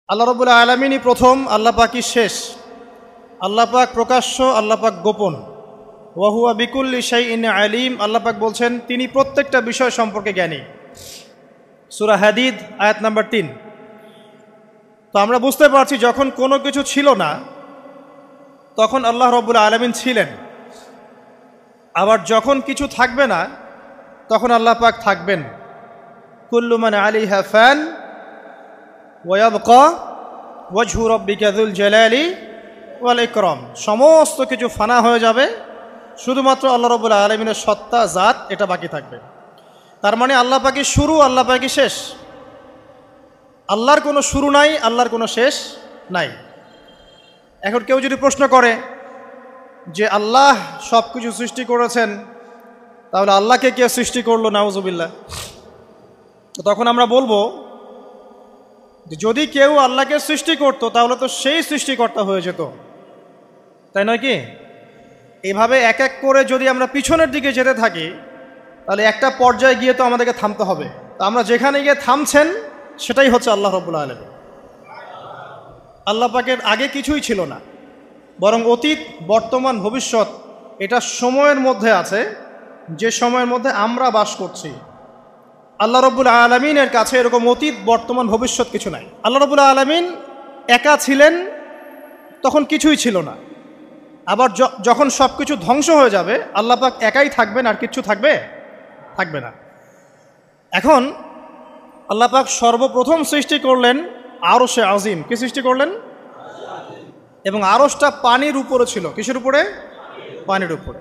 আল্লাহ রাব্বুল আলামিনই প্রথম, আল্লাহ পাকই শেষ। আল্লাহ পাক প্রকাশ্য, আল্লাহ পাক গোপন। ওয়া হুয়া বিকুল্লি শাইইন আলিম। আল্লাহ পাক বলছেন তিনি প্রত্যেকটা বিষয় সম্পর্কে জ্ঞানী। সূরা হাদিদ আয়াত নাম্বার 3। তো আমরা বুঝতে পারছি যখন কোনো কিছু ছিল না তখন আল্লাহ রাব্বুল আলামিন ছিলেন, আবার যখন কিছু থাকবে না তখন আল্লাহ পাক থাকবেন। কুল্লু মান আলাইহা ফান ওয়া ইয়াবকা ওয়াজহু রাব্বিকা যুল জালালি ওয়াল ইকরাম। সমস্ত কিছু ফানা হয়ে যাবে, শুধুমাত্র আল্লাহ রাব্বুল আলামিনের সত্তা, জাত এটা বাকি থাকবে। তার মানে আল্লাহ পাকই শুরু, আল্লাহ পাকই শেষ। আল্লাহর কোনো শুরু নাই, আল্লাহর কোনো শেষ নাই। এখন কেউ যদি প্রশ্ন করে যে আল্লাহ সব কিছু সৃষ্টি করেছেন, তাহলে আল্লাহকে কে সৃষ্টি করলো, নাউজুবিল্লাহ। তো তখন আমরা বলবো যে যদি কেউ আল্লাহকে সৃষ্টি করতো তাহলে তো সেই সৃষ্টিকর্তা হয়ে যেত, তাই নয় কি? এভাবে এক এক করে যদি আমরা পিছনের দিকে যেতে থাকি তাহলে একটা পর্যায়ে গিয়ে তো আমাদেরকে থামতে হবে। তো আমরা যেখানে গিয়ে থামছেন সেটাই হচ্ছে আল্লাহ রাব্বুল আলামিন। আল্লাহ পাকের আগে কিছুই ছিল না, বরং অতীত, বর্তমান, ভবিষ্যৎ এটা সময়ের মধ্যে আছে, যে সময়ের মধ্যে আমরা বাস করছি। আল্লাহ রাব্বুল আলামিনের কাছে এরকম অতীত, বর্তমান, ভবিষ্যৎ কিছু নাই। আল্লাহ রাব্বুল আলামিন একা ছিলেন, তখন কিছুই ছিল না। আবার যখন সব কিছু ধ্বংস হয়ে যাবে আল্লাহ পাক একাই থাকবেন, আর কিচ্ছু থাকবে না। এখন আল্লাহ পাক সর্বপ্রথম সৃষ্টি করলেন আরশে আজিম। কি সৃষ্টি করলেন? এবং আরশটা পানির উপরে ছিল। কিসের উপরে? পানির উপরে।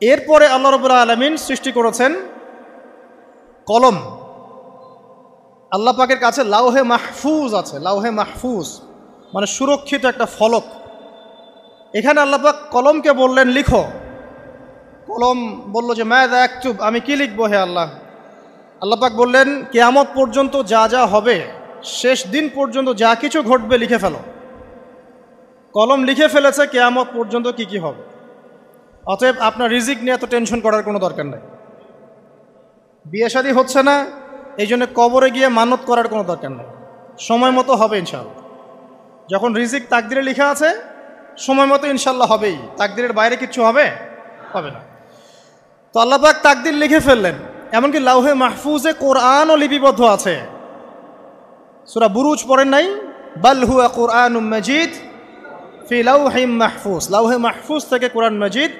এরপরে আল্লাহ রাব্বুল আলামিন সৃষ্টি করেছেন কলম। আল্লাহ পাকের কাছে লাউহে মাহফুজ আছে। লাউহে মাহফুজ মানে সুরক্ষিত একটা ফলক। এখানে আল্লাহ পাক কলমকে বললেন লিখো। কলম বলল যে মাযা আকতুব, আমি কি লিখবো হে আল্লাহ? আল্লাহ পাক বললেন কিয়ামত পর্যন্ত যা যা হবে, শেষ দিন পর্যন্ত যা কিছু ঘটবে লিখে ফেলো। কলম লিখে ফেলেছে কিয়ামত পর্যন্ত কি কি হবে। অতএব আপনার রিজিক নিয়ে এত টেনশন করার কোনো দরকার নেই। বিয়ে শাদী হচ্ছে না, এই জন্য কবরে গিয়ে মানত করার কোনো দরকার নেই। সময় মতো হবে ইনশাআল্লাহ। যখন রিজিক তাকদিরে লেখা আছে সময় মতো ইনশাআল্লাহ হবেই। তাকদিরের বাইরে কিচ্ছু হবে না। তো আল্লাহ পাক তাকদির লিখে ফেললেন। এমনকি লাউহে মাহফুজে কোরআনও লিপিবদ্ধ আছে। সূরা বুরুজ পড়েন নাই? বাল হুয়া কুরআনুম মাজিদ ফি লাউহিম মাহফুজ। লাউহে মাহফুজ থেকে কোরআন মাজিদ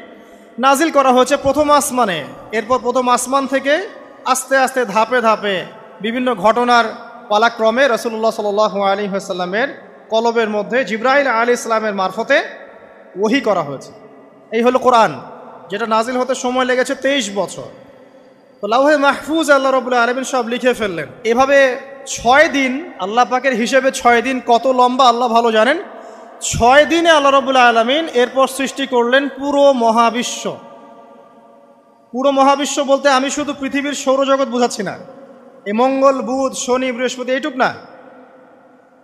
নাজিল করা হয়েছে প্রথম আসমানে। এরপর প্রথম আসমান থেকে আস্তে আস্তে ধাপে ধাপে বিভিন্ন ঘটনার পালাক্রমে রাসূলুল্লাহ সাল্লাল্লাহু আলাইহি ওয়াসাল্লামের কলবের মধ্যে জিবরাইল আলাইহিস সালামের মারফতে ওহী করা হয়েছে। এই হলো কোরআন, যেটা নাজিল হতে সময় লেগেছে 23 বছর। তো লাউহে মাহফুজ আল্লাহ রাব্বুল আলামিন সব লিখে ফেললেন। এভাবে 6 দিন, আল্লাহ পাকের হিসেবে 6 দিন কত লম্বা আল্লাহ ভালো জানেন। 6 দিনে আল্লাহ রাব্বুল আলামিন এরপর সৃষ্টি করলেন পুরো মহাবিশ্ব। পুরো মহাবিশ্ব বলতে আমি শুধু পৃথিবীর সৌরজগৎ বোঝাচ্ছি না। এই মঙ্গল, বুধ, শনি, বৃহস্পতি এইটুক না,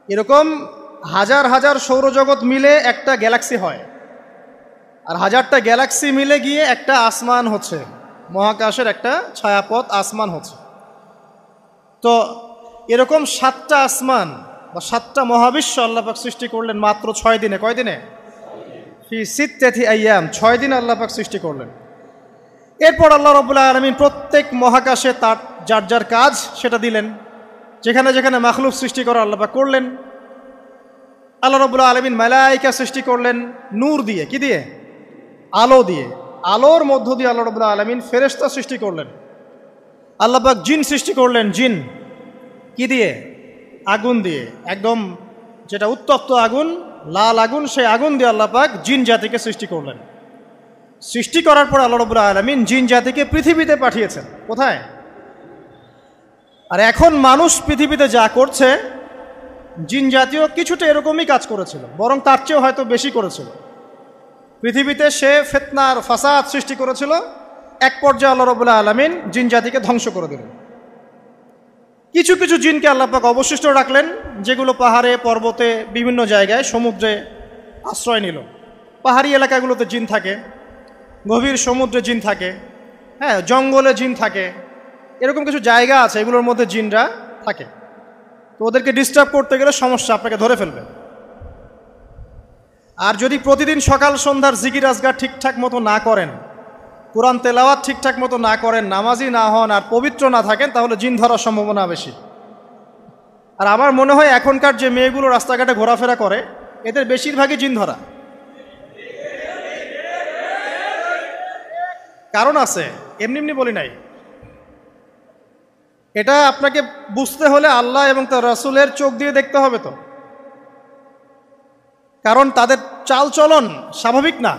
এরকম হাজার হাজার সৌরজগৎ মিলে একটা গ্যালাক্সি হয়, আর হাজারটা গ্যালাক্সি মিলে গিয়ে একটা আসমান হচ্ছে, মহাকাশের একটা ছায়াপথ আসমান হচ্ছে। তো এরকম 7টা আসমান বা 7টা মহাবিশ্ব আল্লাহ পাক সৃষ্টি করলেন মাত্র 6 দিনে। কয় দিনে? ফি সিত্তাতি আইয়াম। 6 দিনে আল্লাহ পাক সৃষ্টি করলেন। এরপর আল্লাহ রাব্বুল আলামিন প্রত্যেক মহাকাশে তার যার যার কাজ সেটা দিলেন। যেখানে যেখানে মাখলুক সৃষ্টি করা আল্লাহ পাক করলেন। আল্লাহ রাব্বুল আলামিন মালায়েকা সৃষ্টি করলেন নূর দিয়ে। কি দিয়ে? আলো দিয়ে। আলোর মধ্য দিয়ে আল্লাহ রাব্বুল আলামিন ফেরেশতা সৃষ্টি করলেন। আল্লাহ পাক জিন সৃষ্টি করলেন। জিন কি দিয়ে? আগুন দিয়ে। একদম যেটা উত্তপ্ত আগুন, লাল আগুন, সেই আগুন দিয়ে আল্লাহ পাক জিন জাতিকে সৃষ্টি করলেন। সৃষ্টি করার পর আল্লাহ রাব্বুল আলামিন জিন জাতিকে পৃথিবীতে পাঠিয়েছেন। কোথায়? আর এখন মানুষ পৃথিবীতে যা করছে, জিন জাতীয় কিছুটা এরকমই কাজ করেছিল, বরং তার চেয়েও হয়তো বেশি করেছিল। পৃথিবীতে সে ফিতনার ফাসাদ সৃষ্টি করেছিল। এক পর্যায়ে আল্লাহ রাব্বুল আলামিন জিন জাতিকে ধ্বংস করে দিলেন। কিছু কিছু জিনকে আল্লাহ পাক অবশিষ্ট রাখলেন, যেগুলো পাহাড়ে, পর্বতে, বিভিন্ন জায়গায়, সমুদ্রে আশ্রয় নিল। পাহাড়ি এলাকাগুলোতে জিন থাকে, গভীর সমুদ্রে জিন থাকে, হ্যাঁ, জঙ্গলে জিন থাকে। এরকম কিছু জায়গা আছে, এগুলোর মধ্যে জিনরা থাকে। তো ওদেরকে ডিস্টার্ব করতে গেলে সমস্যা, আপনাকে ধরে ফেলবে। আর যদি প্রতিদিন সকাল সন্ধ্যার জিকির আজগার ঠিকঠাক মতো না করেন, কোরআন তেলাওয়াত ঠিকঠাক মতো না করেন, নামাজি না হন আর পবিত্র না থাকেন, তাহলে জিন ধরার সম্ভাবনা বেশি। আর আমার মনে হয় এখনকার যে মেয়েগুলো রাস্তাঘাটে ঘোরাফেরা করে, এদের বেশিরভাগই জিন ধরা। কারণ আছে, এমনি এমনি বলি নাই। এটা আপনাকে বুঝতে হলে আল্লাহ এবং তার রাসূলের চোখ দিয়ে দেখতে হবে। তো কারণ তাদের চালচলন স্বাভাবিক না,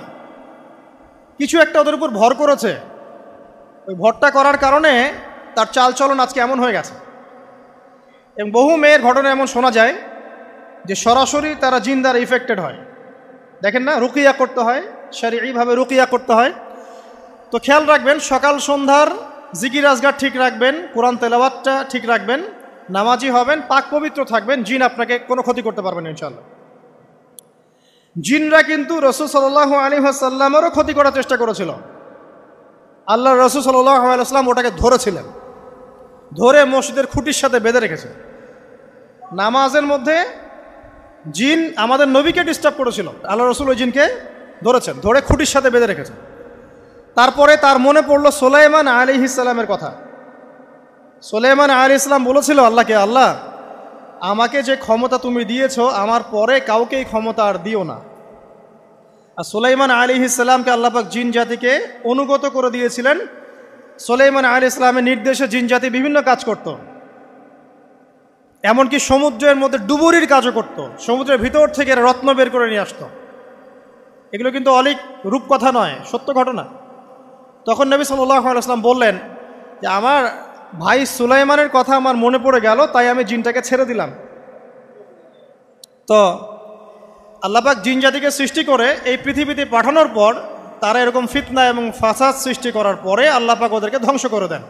কিছু একটা ওদের উপর ভর করেছে। ওই ভরটা করার কারণে তার চালচলন আজকে এমন হয়ে গেছে। এবং বহু মেয়ের ঘটনা এমন শোনা যায় যে সরাসরি তারা জিন দ্বারা ইফেক্টেড হয়। দেখেন না, রুকিয়া করতে হয়, শরীয়ভাবে রুকিয়া করতে হয়। তো খেয়াল রাখবেন, সকাল সন্ধ্যার জিকির আজগার ঠিক রাখবেন, কোরআন তেলাওয়াতটা ঠিক রাখবেন, নামাজি হবেন, পাক পবিত্র থাকবেন, জিন আপনাকে কোনো ক্ষতি করতে পারবেন না ইনশাআল্লাহ। জিনরা কিন্তু রাসূল সাল্লাল্লাহু আলাইহি ওয়াসাল্লামেরও ক্ষতি করার চেষ্টা করেছিল। আল্লাহর রাসূল সাল্লাল্লাহু আলাইহি ওয়াসাল্লাম ওটাকে ধরেছিলেন, ধরে মসজিদের খুঁটির সাথে বেঁধে রেখেছে। নামাজের মধ্যে জিন আমাদের নবীকে ডিস্টার্ব করেছিল, আল্লাহ রাসূল ওই জিনকে ধরেছেন, ধরে খুঁটির সাথে বেঁধে রেখেছেন। তারপরে তার মনে পড়ল সুলাইমান আলাইহিস সালামের কথা। সুলাইমান আলাইহিস সালাম বলেছিল আল্লাহকে, আল্লাহ আমাকে যে ক্ষমতা তুমি দিয়েছো, আমার পরে কাউকে এই ক্ষমতা আর দিও না। আর সুলাইমান আলাইহিস সালামকে আল্লাহ পাক জিন জাতিকে অনুগত করে দিয়েছিলেন। সুলাইমান আলাইহিস সালামের নির্দেশে জিন জাতি বিভিন্ন কাজ করত, এমনকি সমুদ্রের মধ্যে ডুবুরির কাজও করত, সমুদ্রের ভিতর থেকে রত্ন বের করে নিয়ে আসতো। এগুলো কিন্তু অলিক রূপকথা নয়, সত্য ঘটনা। তখন নবী সাল্লাল্লাহু আলাইহি ওয়াসাল্লাম বললেন যে আমার ভাই সুলাইমানের কথা আমার মনে পড়ে গেল, তাই আমি জিনটাকে ছেড়ে দিলাম। তো আল্লাহ পাক জিন জাতিকে সৃষ্টি করে এই পৃথিবীতে পাঠানোর পর তারা এরকম ফিতনা এবং ফাসাদ সৃষ্টি করার পরে আল্লাহ পাক ওদেরকে ধ্বংস করে দেন।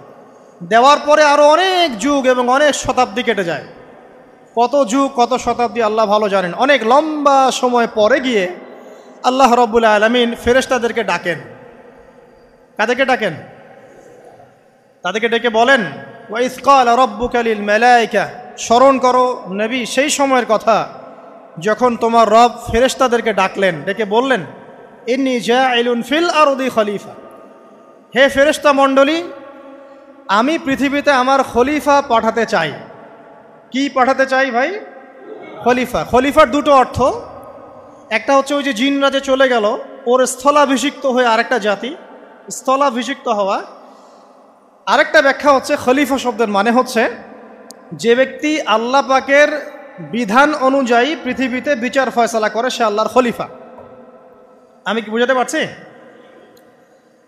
দেওয়ার পরে আরও অনেক যুগ এবং অনেক শতাব্দী কেটে যায়। কত যুগ কত শতাব্দী আল্লাহ ভালো জানেন। অনেক লম্বা সময় পরে গিয়ে আল্লাহ রাব্বুল আলামিন ফেরেশতাদেরকে ডাকেন। কাদেরকে ডাকেন? তাদেরকে ডেকে বলেন, ওয়াইজ ক্বালা রাব্বুকা লিল মালায়েকা, স্মরণ করো নবী সেই সময়ের কথা যখন তোমার রব ফেরেশতাদেরকে ডাকলেন, ডেকে বললেন, ইন্নী জাইলুন ফিল আরদি খলিফা, হে ফেরেশতা মণ্ডলী, আমি পৃথিবীতে আমার খলিফা পাঠাতে চাই। কি পাঠাতে চাই ভাই? খলিফা। খলিফার দুটো অর্থ, একটা হচ্ছে ওই যে জিনরা যে চলে গেল, ওর স্থলাভিষিক্ত হয়ে আরেকটা জাতি, স্থলাভিষিক্ত হওয়া। আরেকটা ব্যাখ্যা হচ্ছে খলিফা শব্দের মানে হচ্ছে যে ব্যক্তি আল্লাহ পাকের বিধান অনুযায়ী পৃথিবীতে বিচার ফয়সালা করে, সে আল্লাহর খলিফা। আমি কি বুঝাতে পারছি?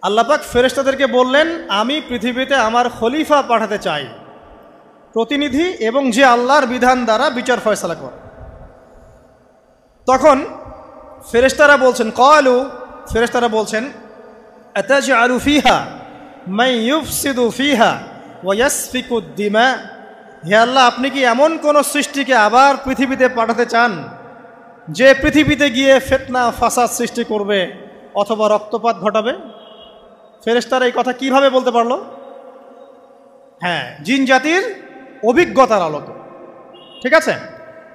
আল্লাহ পাক ফেরেশতাদেরকে বললেন, আমি পৃথিবীতে আমার খলিফা পাঠাতে চাই, প্রতিনিধি, এবং যে আল্লাহর বিধান দ্বারা বিচার ফয়সালা করে। তখন ফেরেশতারা বলছেন, ক্বালু, ফেরেশতারা বলছেন, আতাজআলু ফিহা মান ইউফসিদু ফিহা ওয়া ইয়াসফিকু দিমা, হে আল্লাহ, আপনি কি এমন কোন সৃষ্টিকে আবার পৃথিবীতে পাঠাতে চান যে পৃথিবীতে গিয়ে ফিতনা ফাসাদ সৃষ্টি করবে অথবা রক্তপাত ঘটাবে? ফেরেশতারা এই কথা কিভাবে বলতে পারলো? হ্যাঁ, জিন জাতির অভিজ্ঞতার আলোকে। ঠিক আছে?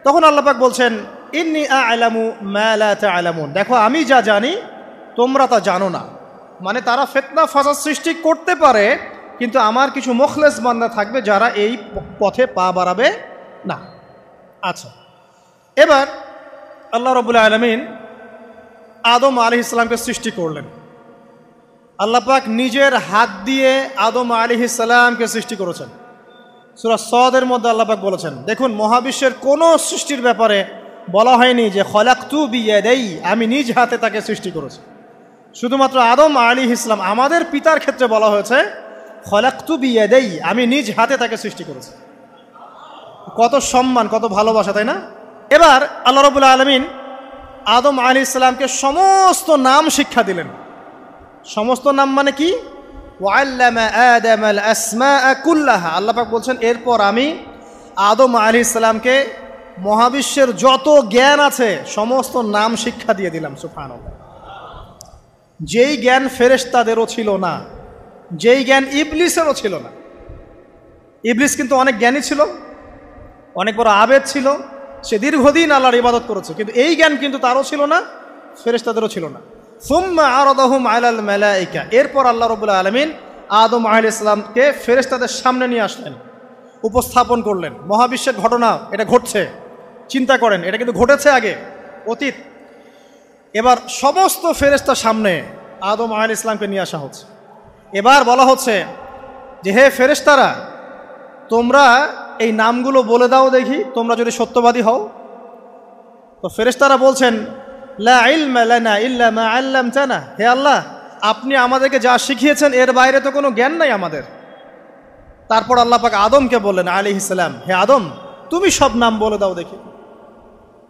তখন আল্লাহ পাক বলছেন, ইন্নী আ'লামু মা লা তা'লামুন, দেখো আমি যা জানি তোমরা তা জানো না। মানে তারা ফিতনা ফাসাদ সৃষ্টি করতে পারে, কিন্তু আমার কিছু মুখলেস বান্দা থাকবে যারা এই পথে পা বাড়াবে না। আচ্ছা, এবার আল্লাহ রাব্বুল আলামিন আদম আলাইহিস সালামকে সৃষ্টি করলেন। আল্লাহ পাক নিজের হাত দিয়ে আদম আলাইহিস সালামকে সৃষ্টি করেছেন। সূরা সদের মধ্যে আল্লাহ পাক বলেছেন, দেখুন মহাবিশ্বের কোনো সৃষ্টির ব্যাপারে বলা হয়নি যে খলাকতু বিয়াদাই, আমি নিজ হাতে তাকে সৃষ্টি করেছি। শুধুমাত্র আদম আলাইহিস সালাম, আমাদের পিতার ক্ষেত্রে বলা হয়েছে খলাকতু বিয়াদাই, আমি নিজ হাতে তাকে সৃষ্টি করেছি। কত সম্মান, কত ভালোবাসা, তাই না? এবার আল্লাহ রাব্বুল আলামিন আদম আলাইহিস সালামকে সমস্ত নাম শিক্ষা দিলেন। সমস্ত নাম মানে কি? ওয়াল্লামা আদামাল আসমাআ কুল্লাহা, আল্লাহ পাক বলছেন এরপর আমি আদম আলাইহিস সালামকে মহাবিশ্বের যত জ্ঞান আছে সমস্ত নাম শিক্ষা দিয়ে দিলাম। সুবহানাল্লাহ। যেই জ্ঞান ফেরেশতাদেরও ছিল না, যেই জ্ঞান ইবলিসেরও ছিল না। ইবলিস কিন্তু অনেক জ্ঞানী ছিল, অনেক বড় আবেদ ছিল, সে দীর্ঘদিন আল্লাহর ইবাদত করেছে, কিন্তু এই জ্ঞান কিন্তু তারও ছিল না, ফেরেশতাদেরও ছিল না। সুম্মা আরাদাহুম আলাল মালাইকা, এরপর আল্লাহ রাব্বুল আলামিন আদম আলাইহিস সালামকে ফেরেশতাদের সামনে নিয়ে আসলেন, উপস্থাপন করলেন। মহাবিশ্বের ঘটনা, এটা ঘটছে, চিন্তা করেন, এটা কিন্তু ঘটেছে আগে, অতীত। এবার সমস্ত ফেরেশতার সামনে আদম আলাইহিস সালামকে নিয়ে আসা হচ্ছে। এবার বলা হচ্ছে যে হে ফেরেশতারা, তোমরা এই নামগুলো বলে দাও দেখি, তোমরা যদি সত্যবাদী হও। তো ফেরেশতারা বলছেন লা ইলমা লানা ইল্লা মা আল্লামতানা, হে আল্লাহ, আপনি আমাদেরকে যা শিখিয়েছেন এর বাইরে তো কোনো জ্ঞান নাই আমাদের। তারপর আল্লাহ পাক আদমকে বললেন আলাইহিস সালাম, হে আদম, তুমি সব নাম বলে দাও দেখি।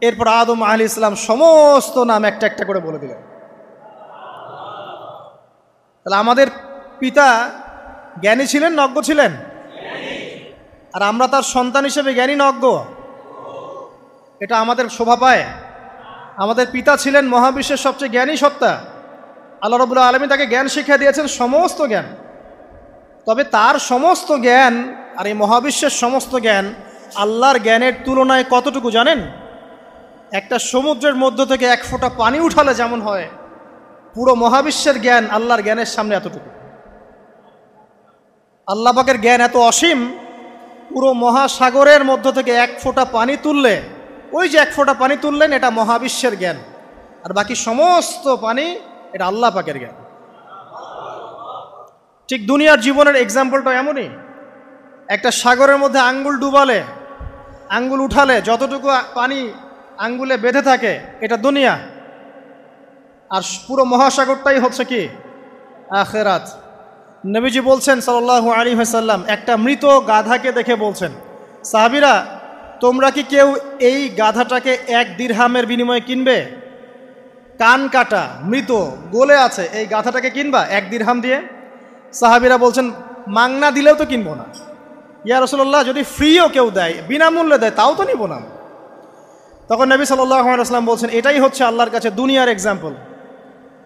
এরপর আদম আলাইহিস সালাম সমস্ত নাম একটা একটা করে বলে দিলেন। তাহলে আমাদের পিতা জ্ঞানী ছিলেন, নজ্ঞ ছিলেন? আর আমরা তার সন্তান হিসেবে জ্ঞানী নজ্ঞ? এটা আমাদের শোভা পায়? আমাদের পিতা ছিলেন মহাবিশ্বের সবচেয়ে জ্ঞানী সত্তা, আল্লাহ রাব্বুল আলামিন তাকে জ্ঞান শিক্ষা দিয়েছেন, সমস্ত জ্ঞান। তবে তার সমস্ত জ্ঞান আর এই মহাবিশ্বের সমস্ত জ্ঞান আল্লাহর জ্ঞানের তুলনায় কতটুকু জানেন? একটা সমুদ্রের মধ্য থেকে এক ফোঁটা পানি উঠালে যেমন হয়, পুরো মহাবিশ্বের জ্ঞান আল্লাহর জ্ঞানের সামনে এতটুকু। আল্লাহ পাকের জ্ঞান এত অসীম, পুরো মহাসাগরের মধ্য থেকে এক ফোঁটা পানি তুললে, ওই যে এক ফোঁটা পানি তুললেন, এটা মহাবিশ্বের জ্ঞান, আর বাকি সমস্ত পানি এটা আল্লাহ পাকের জ্ঞান। ঠিক দুনিয়ার জীবনের এক্সাম্পলটা এমনই। একটা সাগরের মধ্যে আঙ্গুল ডুবালে, আঙ্গুল উঠালে যতটুকু পানি আঙ্গুলে বেঁধে থাকে, এটা দুনিয়া। আর পুরো মহাসাগরটাই হচ্ছে কি? আখিরাত। নবীজি বলছেন সাল্লাল্লাহু আলাইহি ওয়াসাল্লাম, একটা মৃত গাধাকে দেখে বলছেন, সাহাবীরা, তোমরা কি কেউ এই গাধাটাকে 1 দিরহামের বিনিময়ে কিনবে? কান কাটা, মৃত, গলে আছে, এই গাধাটাকে কিনবা 1 দিরহাম দিয়ে? সাহাবীরা বলছেন, মাংনা দিলেও তো কিনবো না। ইয়া রাসূলুল্লাহ, যদি ফ্রিও কেউ দেয়, বিনামূল্যে দেয়, তাও তো নিব না। তখন নবী সাল্লাল্লাহু আলাইহি ওয়াসাল্লাম বলছেন, এটাই হচ্ছে আল্লাহর কাছে দুনিয়ার এক্সাম্পল।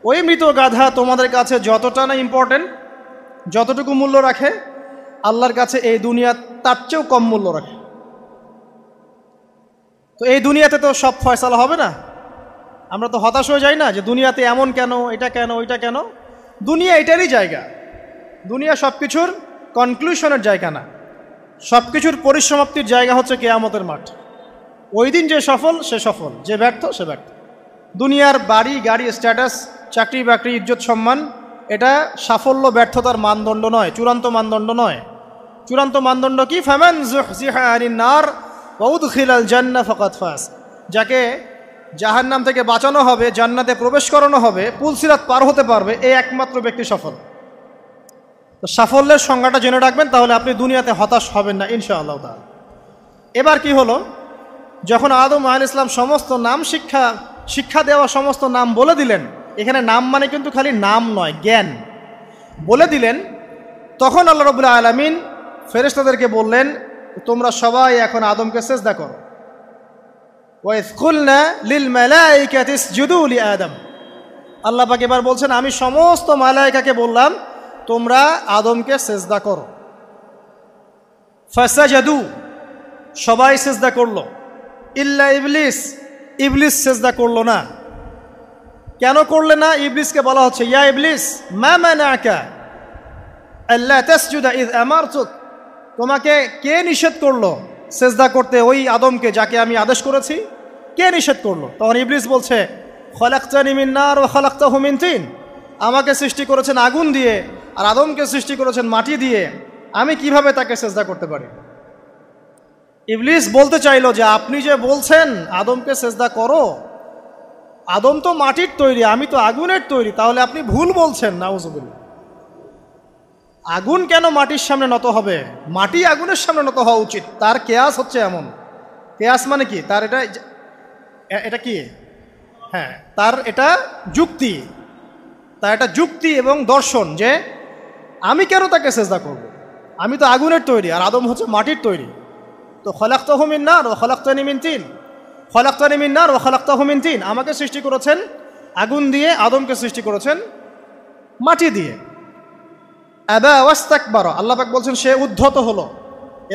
ওই মৃত গাধা তোমাদের কাছে যতটা না ইম্পর্টেন্ট, যতটুকু মূল্য রাখে, আল্লাহর কাছে এই দুনিয়া তার চেয়েও কম মূল্য রাখে। তো এই দুনিয়াতে তো সব ফয়সালা হবে না। আমরা তো হতাশ হয়ে যাই না যে দুনিয়াতে এমন কেন, এটা কেন, ওইটা কেন। দুনিয়া এটারই জায়গা। দুনিয়া সব কিছুর কনক্লুশনের জায়গা না, সব কিছুর পরিসমাপ্তির জায়গা হচ্ছে কিয়ামতের মাঠ। ওই দিন যে সফল সে সফল, যে ব্যর্থ সে ব্যর্থ। দুনিয়ার বাড়ি গাড়ি, স্ট্যাটাস, চাকরি বাকরি, ইজ্জত সম্মান, এটা সাফল্য ব্যর্থতার মানদণ্ড নয়, চূড়ান্ত মানদণ্ড নয়। চূড়ান্ত মানদণ্ড কি? ফামান যুহজিহা আনিন নার ওয়া উদখিলাল জান্নাহ ফাকাদ ফাজ। যাকে জাহান্নাম থেকে বাঁচানো হবে, জান্নাতে প্রবেশ করানো হবে, পুলসিরাত পার হতে পারবে, এই একমাত্র ব্যক্তি সফল। তো সাফল্যের সংজ্ঞাটা জেনে রাখবেন, তাহলে আপনি দুনিয়াতে হতাশ হবেন না ইনশাআল্লাহ তাআলা। এবার কি হলো, যখন আদম আলাইহিস সালাম সমস্ত নাম শিক্ষা দেওয়া সমস্ত নাম বলে দিলেন, এখানে নাম মানে কিন্তু খালি নাম নয়, জ্ঞান বলে দিলেন, তখন আল্লাহ রাব্বুল আলামিন ফেরেশতাদেরকে বললেন, তোমরা সবাই এখন আদমকে সিজদা করো। ওয়া ইয কুলনা লিল মালাইকাতি ইসজুদু লি আদম। আল্লাহ পাক এবার বলছেন, আমি সমস্ত মালায়েকাকে বললাম তোমরা আদমকে সিজদা করো। ফাসাজাদু, সবাই সিজদা করলো, ইল্লা ইবলিস, ইবলিস সিজদা করলো না। কেন করলে না? ইবলিসকে বলা হচ্ছে, ইয়া ইবলিস মা মানাকা আল্লা তাসজুদা ইয আমারতুক, তোমাকে কে নিষেধ করলো সিজদা করতে ওই আদমকে যাকে আমি আদেশ করেছি? কে নিষেধ করলো? তখন ইবলিস বলছে, খলাকতানি মিন নার ওয়া খলাকতাহু মিন তিন, আমাকে সৃষ্টি করেছেন আগুন দিয়ে আর আদমকে সৃষ্টি করেছেন মাটি দিয়ে, আমি কিভাবে তাকে সিজদা করতে পারি? ইবলিস বলতে চাইলো যে আপনি যে বলছেন আদমকে সিজদা করো, আদম তো মাটির তৈরি, আমি তো আগুনের তৈরি, তাহলে আপনি ভুল বলছেন। নাউজুবিল্লাহ। আগুন কেন মাটির সামনে নত হবে? মাটি আগুনের সামনে নত হওয়া উচিত। তার কেয়াস হচ্ছে এমন, কেয়াস মানে কি? তার এটা কি? হ্যাঁ, তার এটা যুক্তি, তার এটা যুক্তি এবং দর্শন যে আমি কেন তাকে সিজদা করব? আমি তো আগুনের তৈরি আর আদম হচ্ছে মাটির তৈরি। তো খলাকতাহু মিন নার ওয়া খলাকতানি মিন তিন, খলাকতানি মিন নার ওয়া খলাকতাহু মিন তিন, আমাকে সৃষ্টি করেছেন আগুন দিয়ে, আদমকে সৃষ্টি করেছেন মাটি দিয়ে। আবা ওয়াস্তাকবারা, আল্লাহ পাক বলছেন সে উদ্ধত হলো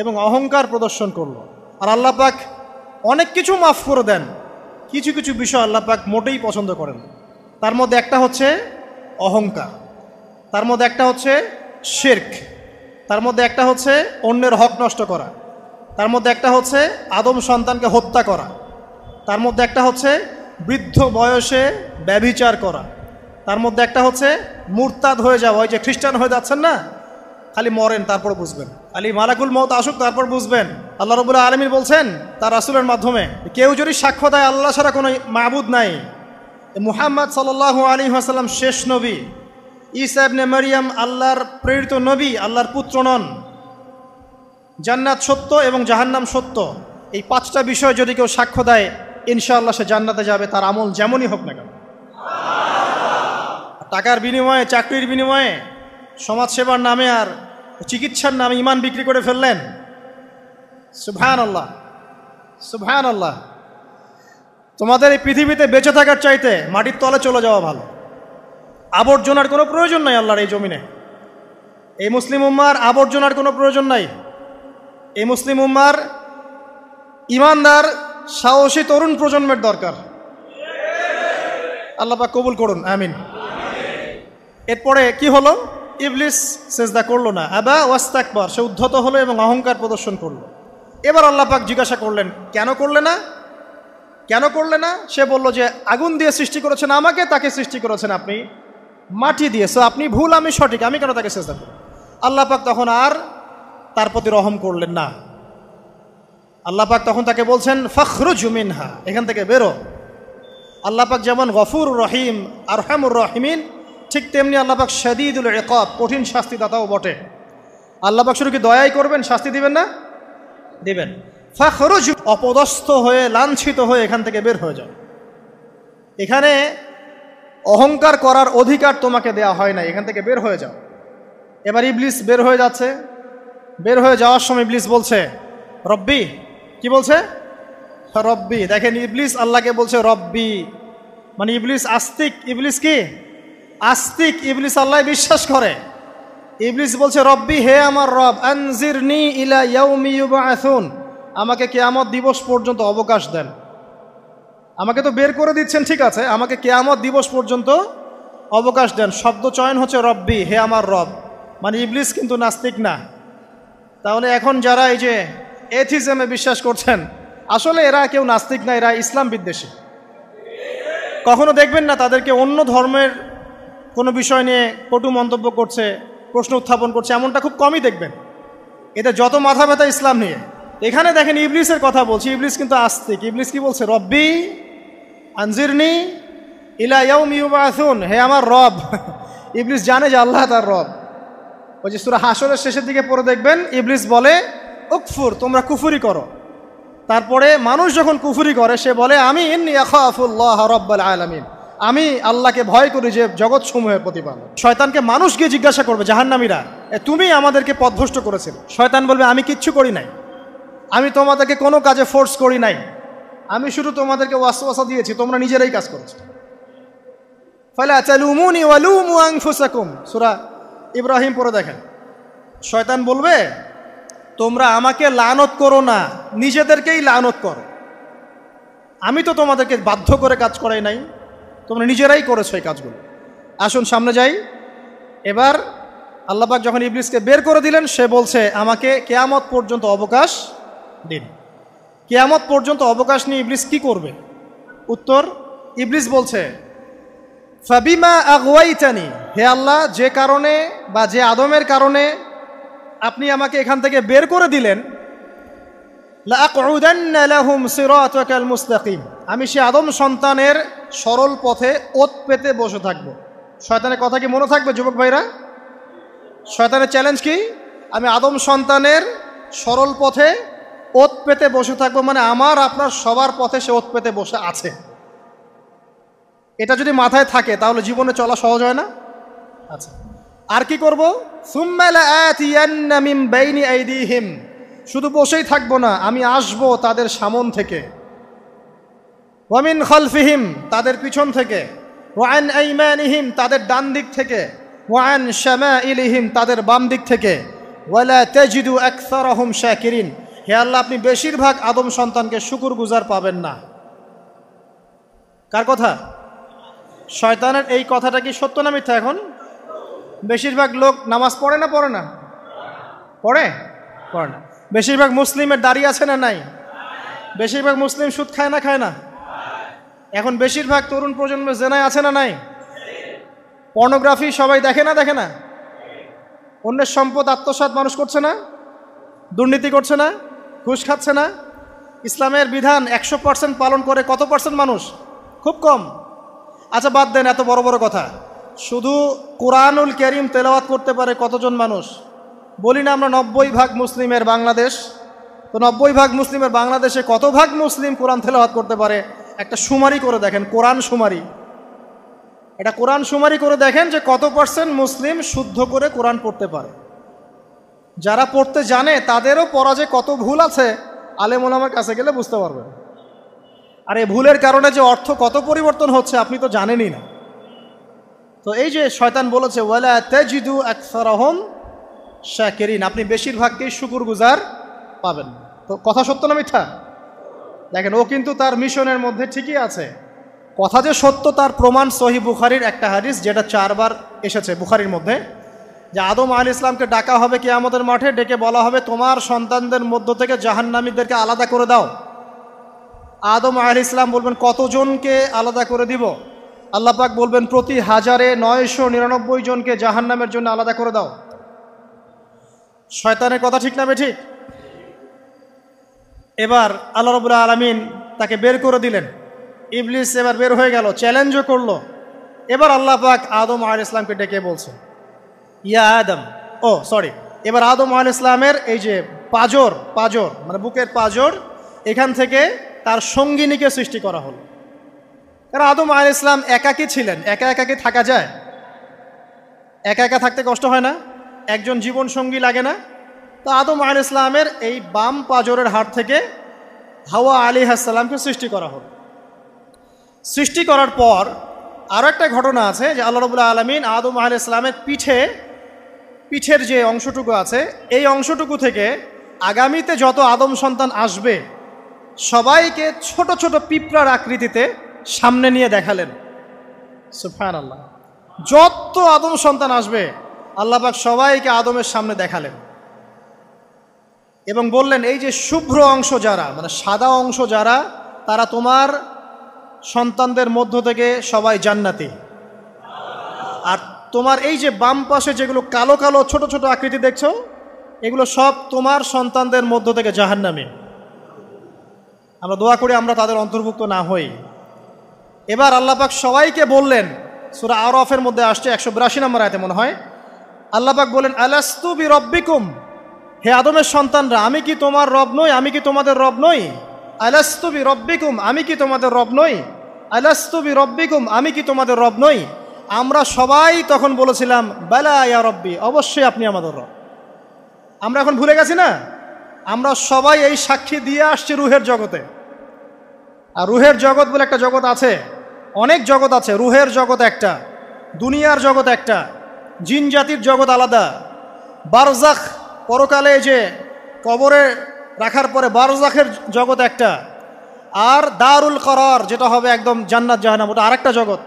এবং অহংকার প্রদর্শন করলো। আর আল্লাহ পাক অনেক কিছু মাফ করে দেন, কিছু কিছু বিষয় আল্লাহ পাক মোটেই পছন্দ করেন। তার মধ্যে একটা হচ্ছে অহংকার, তার মধ্যে একটা হচ্ছে শিরক, তার মধ্যে একটা হচ্ছে অন্যের হক নষ্ট করা, তার মধ্যে একটা হচ্ছে আদম সন্তানকে হত্যা করা, তার মধ্যে একটা হচ্ছে বৃদ্ধ বয়সে ব্যভিচার করা, তার মধ্যে একটা হচ্ছে মুরতাদ হয়ে যাওয়া। ওই যে খ্রিস্টান হয়ে যাচ্ছেন না, খালি মরেন তারপর বুঝবেন, খালি মালাকুল মউত আসুক তারপর বুঝবেন। আল্লাহ রাব্বুল আলামিন বলছেন তার রাসূলের মাধ্যমে, কেউ যদি সাক্ষ্য দেয় আল্লাহ ছাড়া কোনো মাবুদ নাই, মুহাম্মদ সাল্লাল্লাহু আলাইহি ওয়াসাল্লাম শেষ নবী, ঈসা ইবনে মারইয়াম আল্লাহর প্রেরিত নবী, আল্লাহর পুত্র নন, জান্নাত সত্য এবং জাহান্নাম সত্য, এই পাঁচটা বিষয় যদি কেউ সাক্ষ্য দেয় ইনশাআল্লাহ সে জান্নাতে যাবে, তার আমল যেমনই হোক না কেন। টাকার বিনিময়ে, চাকরির বিনিময়ে, সমাজসেবার নামে আর চিকিৎসার নামে ইমান বিক্রি করে ফেললেন, সুবহানাল্লাহ সুবহানাল্লাহ। তোমাদের এই পৃথিবীতে বেঁচে থাকার চাইতে মাটির তলে চলে যাওয়া ভালো। আবর্জনার কোনো প্রয়োজন নাই আল্লাহর এই জমিনে। এই মুসলিম উম্মার আবর্জনার কোনো প্রয়োজন নাই। এই মুসলিম উম্মার ইমানদার সাহসী তরুণ প্রজন্মের দরকার। আল্লাহ পাক কবুল করুন, আমিন। এরপরে কি হলো? ইবলিস সেজদা করলো না, আবা ওয়াস্তাকবার, সে উদ্ধত হলো এবং অহংকার প্রদর্শন করলো। এবার আল্লাহ পাক জিজ্ঞাসা করলেন, কেন করলে না, কেন করলে না? সে বলল যে আগুন দিয়ে সৃষ্টি করেছেন আমাকে, তাকে সৃষ্টি করেছেন আপনি মাটি দিয়ে, সো আপনি ভুল আমি সঠিক, আমি কেন তাকে সেজদা করব? আল্লাহ পাক তখন আর তার প্রতি রহম করলেন না। আল্লাহ পাক তখন তাকে বলছেন ফখরুজ মিনহা, এখান থেকে বেরো। আল্লাহ পাক যেমন গফুর রহিম আরহামুর রহিমিন, ঠিক তেমনি আল্লাহ পাক শাদীদুল ইকাব, কঠিন শাস্তিদাতাও বটে। আল্লাহ পাক শুধু কি দয়াই করবেন, শাস্তি দিবেন না? দিবেন। ফখরুজ, অপদস্থ হয়ে লাঞ্ছিত হয়ে এখান থেকে বের হয়ে যাও। এখানে অহংকার করার অধিকার তোমাকে দেয়া হয় না, এখান থেকে বের হয়ে যাও। এবার ইবলিস বের হয়ে যাচ্ছে। বের হয়ে যাওয়ার সময় ইবলিস বলছে রব্বি, কি বলছে? রব্বি। দেখেন ইবলিস আল্লাহকে বলছে রব্বি, মানে ইবলিস আস্তিক। ইবলিস কি আস্তিক? ইবলিস আল্লাহ বিশ্বাস করে। ইবলিস বলছে রব্বি, হে আমার রব, আনজিরনি ইলা ইয়াউমি ইউবআসুন, আমাকে কিয়ামত দিবস পর্যন্ত অবকাশ দেন। আমাকে তো বের করে দিচ্ছেন, ঠিক আছে, আমাকে কিয়ামত দিবস পর্যন্ত অবকাশ দেন। শব্দ চয়ন হচ্ছে রব্বি, হে আমার রব, মানে ইবলিস কিন্তু নাস্তিক না। তাহলে এখন যারা এই যে এথিজমে বিশ্বাস করছেন, আসলে এরা কেউ নাস্তিক না, এরা ইসলাম বিদ্বেষী। কখনো দেখবেন না তাদেরকে অন্য ধর্মের কোনো বিষয় নিয়ে কটু মন্তব্য করছে, প্রশ্ন উত্থাপন করছে, এমনটা খুব কমই দেখবেন। এদের যত মাথা ব্যথা ইসলাম নিয়ে। এখানে দেখেন ইবলিসের কথা বলছি, ইবলিস কিন্তু আস্তিক। ইবলিস কি বলছে? রব্বি আনজিরনি ইলা ইয়াউমি ইউবআসুন, হে আমার রব। ইবলিস জানে যে আল্লাহ তার রব। ওই যে সূরা হাশরের শেষের দিকে পড়ে দেখবেন ইবলিস বলে উকফুর, তোমরা কুফরি করো। তারপরে মানুষ যখন কুফরি করে সে বলে আমি ইন্নী আখাফুল্লাহ রাব্বাল আলামিন, আমি আল্লাহকে ভয় করি যে জগৎ সমূহের প্রতিপালক। শয়তানকে মানুষ গিয়ে জিজ্ঞাসা করবে, জাহান্নামীরা, তুমি আমাদেরকে পথভ্রষ্ট করেছিল। শয়তান বলবে আমি কিচ্ছু করি নাই, আমি তোমাদেরকে কোনো কাজে ফোর্স করি নাই, আমি শুধু তোমাদেরকে ওয়াসওয়াসা দিয়েছি, তোমরা নিজেরাই কাজ করেছো। ফালা তালুমুনি ওয়ালুমু আনফুসাকুম, সূরা ইব্রাহিম পড়ে দেখেন। শয়তান বলবে তোমরা আমাকে লানত করো না, নিজেদেরকেই লানত করো, আমি তো তোমাদেরকে বাধ্য করে কাজ করাই নাই, তোমরা নিজেরাই করেছো এই কাজগুলো। আসুন সামনে যাই। এবার আল্লাহ পাক যখন ইবলিসকে বের করে দিলেন, সে বলছে আমাকে কিয়ামত পর্যন্ত অবকাশ দিন। কিয়ামত পর্যন্ত অবকাশ নিয়ে ইবলিস কি করবে? উত্তর, ইবলিস বলছে ফাবিমা আগওয়াইতানি, হে আল্লাহ, যে কারণে বা যে আদমের কারণে আপনি আমাকে এখান থেকে বের করে দিলেন, লাআকউদান্না লাহুম সিরাতাকাল মুস্তাকিম, আমি সে আদম সন্তানের সরল পথে ওত পেতে বসে থাকব। শয়তানের কথা কি মনে থাকবে যুবক ভাইরা? শয়তানের চ্যালেঞ্জ কি? আমি আদম সন্তানের সরল পথে ওত পেতে বসে থাকবো, মানে আমার আপনার সবার পথে সে ওত পেতে বসে আছে। এটা যদি মাথায় থাকে তাহলে জীবনে চলা সহজ হয় না? আচ্ছা, আর কি করব? সুম্মা লাআতিয়ান্না মিন বাইনি আইদিহিম, শুধু বসেই থাকবো না, আমি আসবো তাদের সামন থেকে, ওয়া মিন খালফিহিম, তাদের পিছন থেকে, ওয়া আন আইমানিহিম, তাদের ডান দিক থেকে, ওয়া আন শামাইলিহিম, তাদের বাম দিক থেকে, ওয়ালা তাজিদু আকসারাহুম শাকিরিন, হে আল্লাহ আপনি বেশিরভাগ আদম সন্তানকে শুকরগুজার পাবেন না। কার কথা? শয়তানের। এই কথাটা কি সত্য না মিথ্যা? এখন বেশিরভাগ লোক নামাজ পড়ে না পড়ে না? পড়ে না। বেশিরভাগ মুসলিমের দাড়ি আছে না নাই? বেশিরভাগ মুসলিম সুদ খায় না খায় না? এখন বেশিরভাগ তরুণ প্রজন্মের জেনায় আছে না নাই? পর্নোগ্রাফি সবাই দেখে না দেখে না? অন্যের সম্পদ আত্মসাৎ মানুষ করছে না? দুর্নীতি করছে না? ঘুষ খাচ্ছে না? ইসলামের বিধান 100% পালন করে কত পার্সেন্ট মানুষ? খুব কম। আচ্ছা বাদ দেন এত বড় বড় কথা, শুধু কোরআনুল কারীম তেলাওয়াত করতে পারে কতজন মানুষ? বলি না আমরা 90% মুসলিমের বাংলাদেশ, তো 90% মুসলিমের বাংলাদেশে কত ভাগ মুসলিম কোরআন তেলাওয়াত করতে পারে? একটা শুমারি করে দেখেন, কোরআন শুমারি। এটা কোরআন শুমারি করে দেখেন যে কত পার্সেন্ট মুসলিম শুদ্ধ করে কোরআন পড়তে পারে। যারা পড়তে জানে তাদেরও পড়া যে কত ভুল আছে আলেম ওলামার কাছে গেলে বুঝতে পারবেন। আর এই ভুলের কারণে যে অর্থ কত পরিবর্তন হচ্ছে আপনি তো জানেনই না। তো এই যে শয়তান বলেছে ওয়ালা তাজিদু আকসারাহুম শাকিরিন, আপনি বেশিরভাগকেই শুকরগুজার পাবেন। তো কথা সত্য না মিথ্যা? দেখেন ও কিন্তু তার মিশনের মধ্যে ঠিকই আছে। কথা যে সত্য তার প্রমাণ সহিহ বুখারীর একটা হাদিস, যেটা 4 বার এসেছে বুখারীর মধ্যে, যে আদম আলাইহিস সালামকে ডাকা হবে কিয়ামতের মাঠে, ডেকে বলা হবে তোমার সন্তানদের মধ্য থেকে জাহান্নামীদেরকে আলাদা করে দাও। আদম আলাইহিস সালাম বলবেন কতজনকে আলাদা করে দিব? আল্লাহ পাক বলবেন প্রতি 1099 জনকে জাহান্নামের জন্য আলাদা করে দাও। শয়তানের কথা ঠিক না বেঠিক? এবার আল্লাহ রাব্বুল আলামিন তাকে বের করে দিলেন। ইবলিস এবার বের হয়ে গেল, চ্যালেঞ্জও করলো। এবার আল্লাহ পাক আদম আলাইহিস সালামকে ডেকে বলছে ইয়া আদম, এবার আদম আলাইহিস সালামের এই যে পাজর মানে বুকের পাজর, এখান থেকে তার সঙ্গিনীকে সৃষ্টি করা হলো। কারণ আদম আলাইহিস সালাম একাকী ছিলেন, একা কি থাকা যায়? একা থাকতে কষ্ট হয় না? একজন জীবন সঙ্গী লাগে না? তো আদম আলাইহিস সালামের এই বাম পাজরের হাড় থেকে হাওয়া আলাইহিস সালামকে সৃষ্টি করা হলো। সৃষ্টি করার পর আরও একটা ঘটনা আছে যে আল্লাহ রাব্বুল আলামিন আদম আলাইহিস সালামের পিঠের যে অংশটুকু আছে, এই অংশটুকু থেকে আগামীতে যত আদম সন্তান আসবে সবাইকে ছোট ছোট পিঁপড়ার আকৃতিতে সামনে নিয়ে দেখালেন। সুবহানাল্লাহ। যত আদম সন্তান আসবে আল্লাহ পাক সবাইকে আদমের সামনে দেখালেন এবং বললেন এই যে শুভ্র অংশ যারা, মানে সাদা অংশ যারা, তারা তোমার সন্তানদের মধ্য থেকে সবাই জান্নাতি। আর তোমার এই যে বাম পাশে যেগুলো কালো কালো ছোট ছোট আকৃতি দেখছো, এগুলো সব তোমার সন্তানদের মধ্য থেকে জাহান্নামী। আমরা দোয়া করি আমরা তাদের অন্তর্ভুক্ত না হই। এবার আল্লাহ পাক সবাইকে বললেন, সূরা আরাফের মধ্যে আসছে 182 নম্বর আয়াতে মনে হয়, আল্লাহ পাক বলেন আলাস্তু বিরব্বিকুম, হে আদমের সন্তানরা আমি কি তোমার রব নই? আমি কি তোমাদের রব নই? আলাস্তু বিরব্বিকুম, আমি কি তোমাদের রব নই? আলাস্তু বিরব্বিকুম, আমি কি তোমাদের রব নই? আমরা সবাই তখন বলেছিলাম বালা ইয়া রব্বি, অবশ্যই আপনি আমাদের রব। আমরা এখন ভুলে গেছি না? আমরা সবাই এই সাক্ষী দিয়ে আসছি রুহের জগতে। আর রুহের জগৎ বলে একটা জগৎ আছে, অনেক জগৎ আছে। রুহের জগৎ একটা, দুনিয়ার জগৎ একটা, জিন জাতির জগৎ আলাদা, বারজাখ পরকালে যে কবরে রাখার পরে বারজাখের জগৎ একটা, আর দারুল করার যেটা হবে একদম জান্নাত জাহান্নাম, ওটা আরেকটা জগৎ।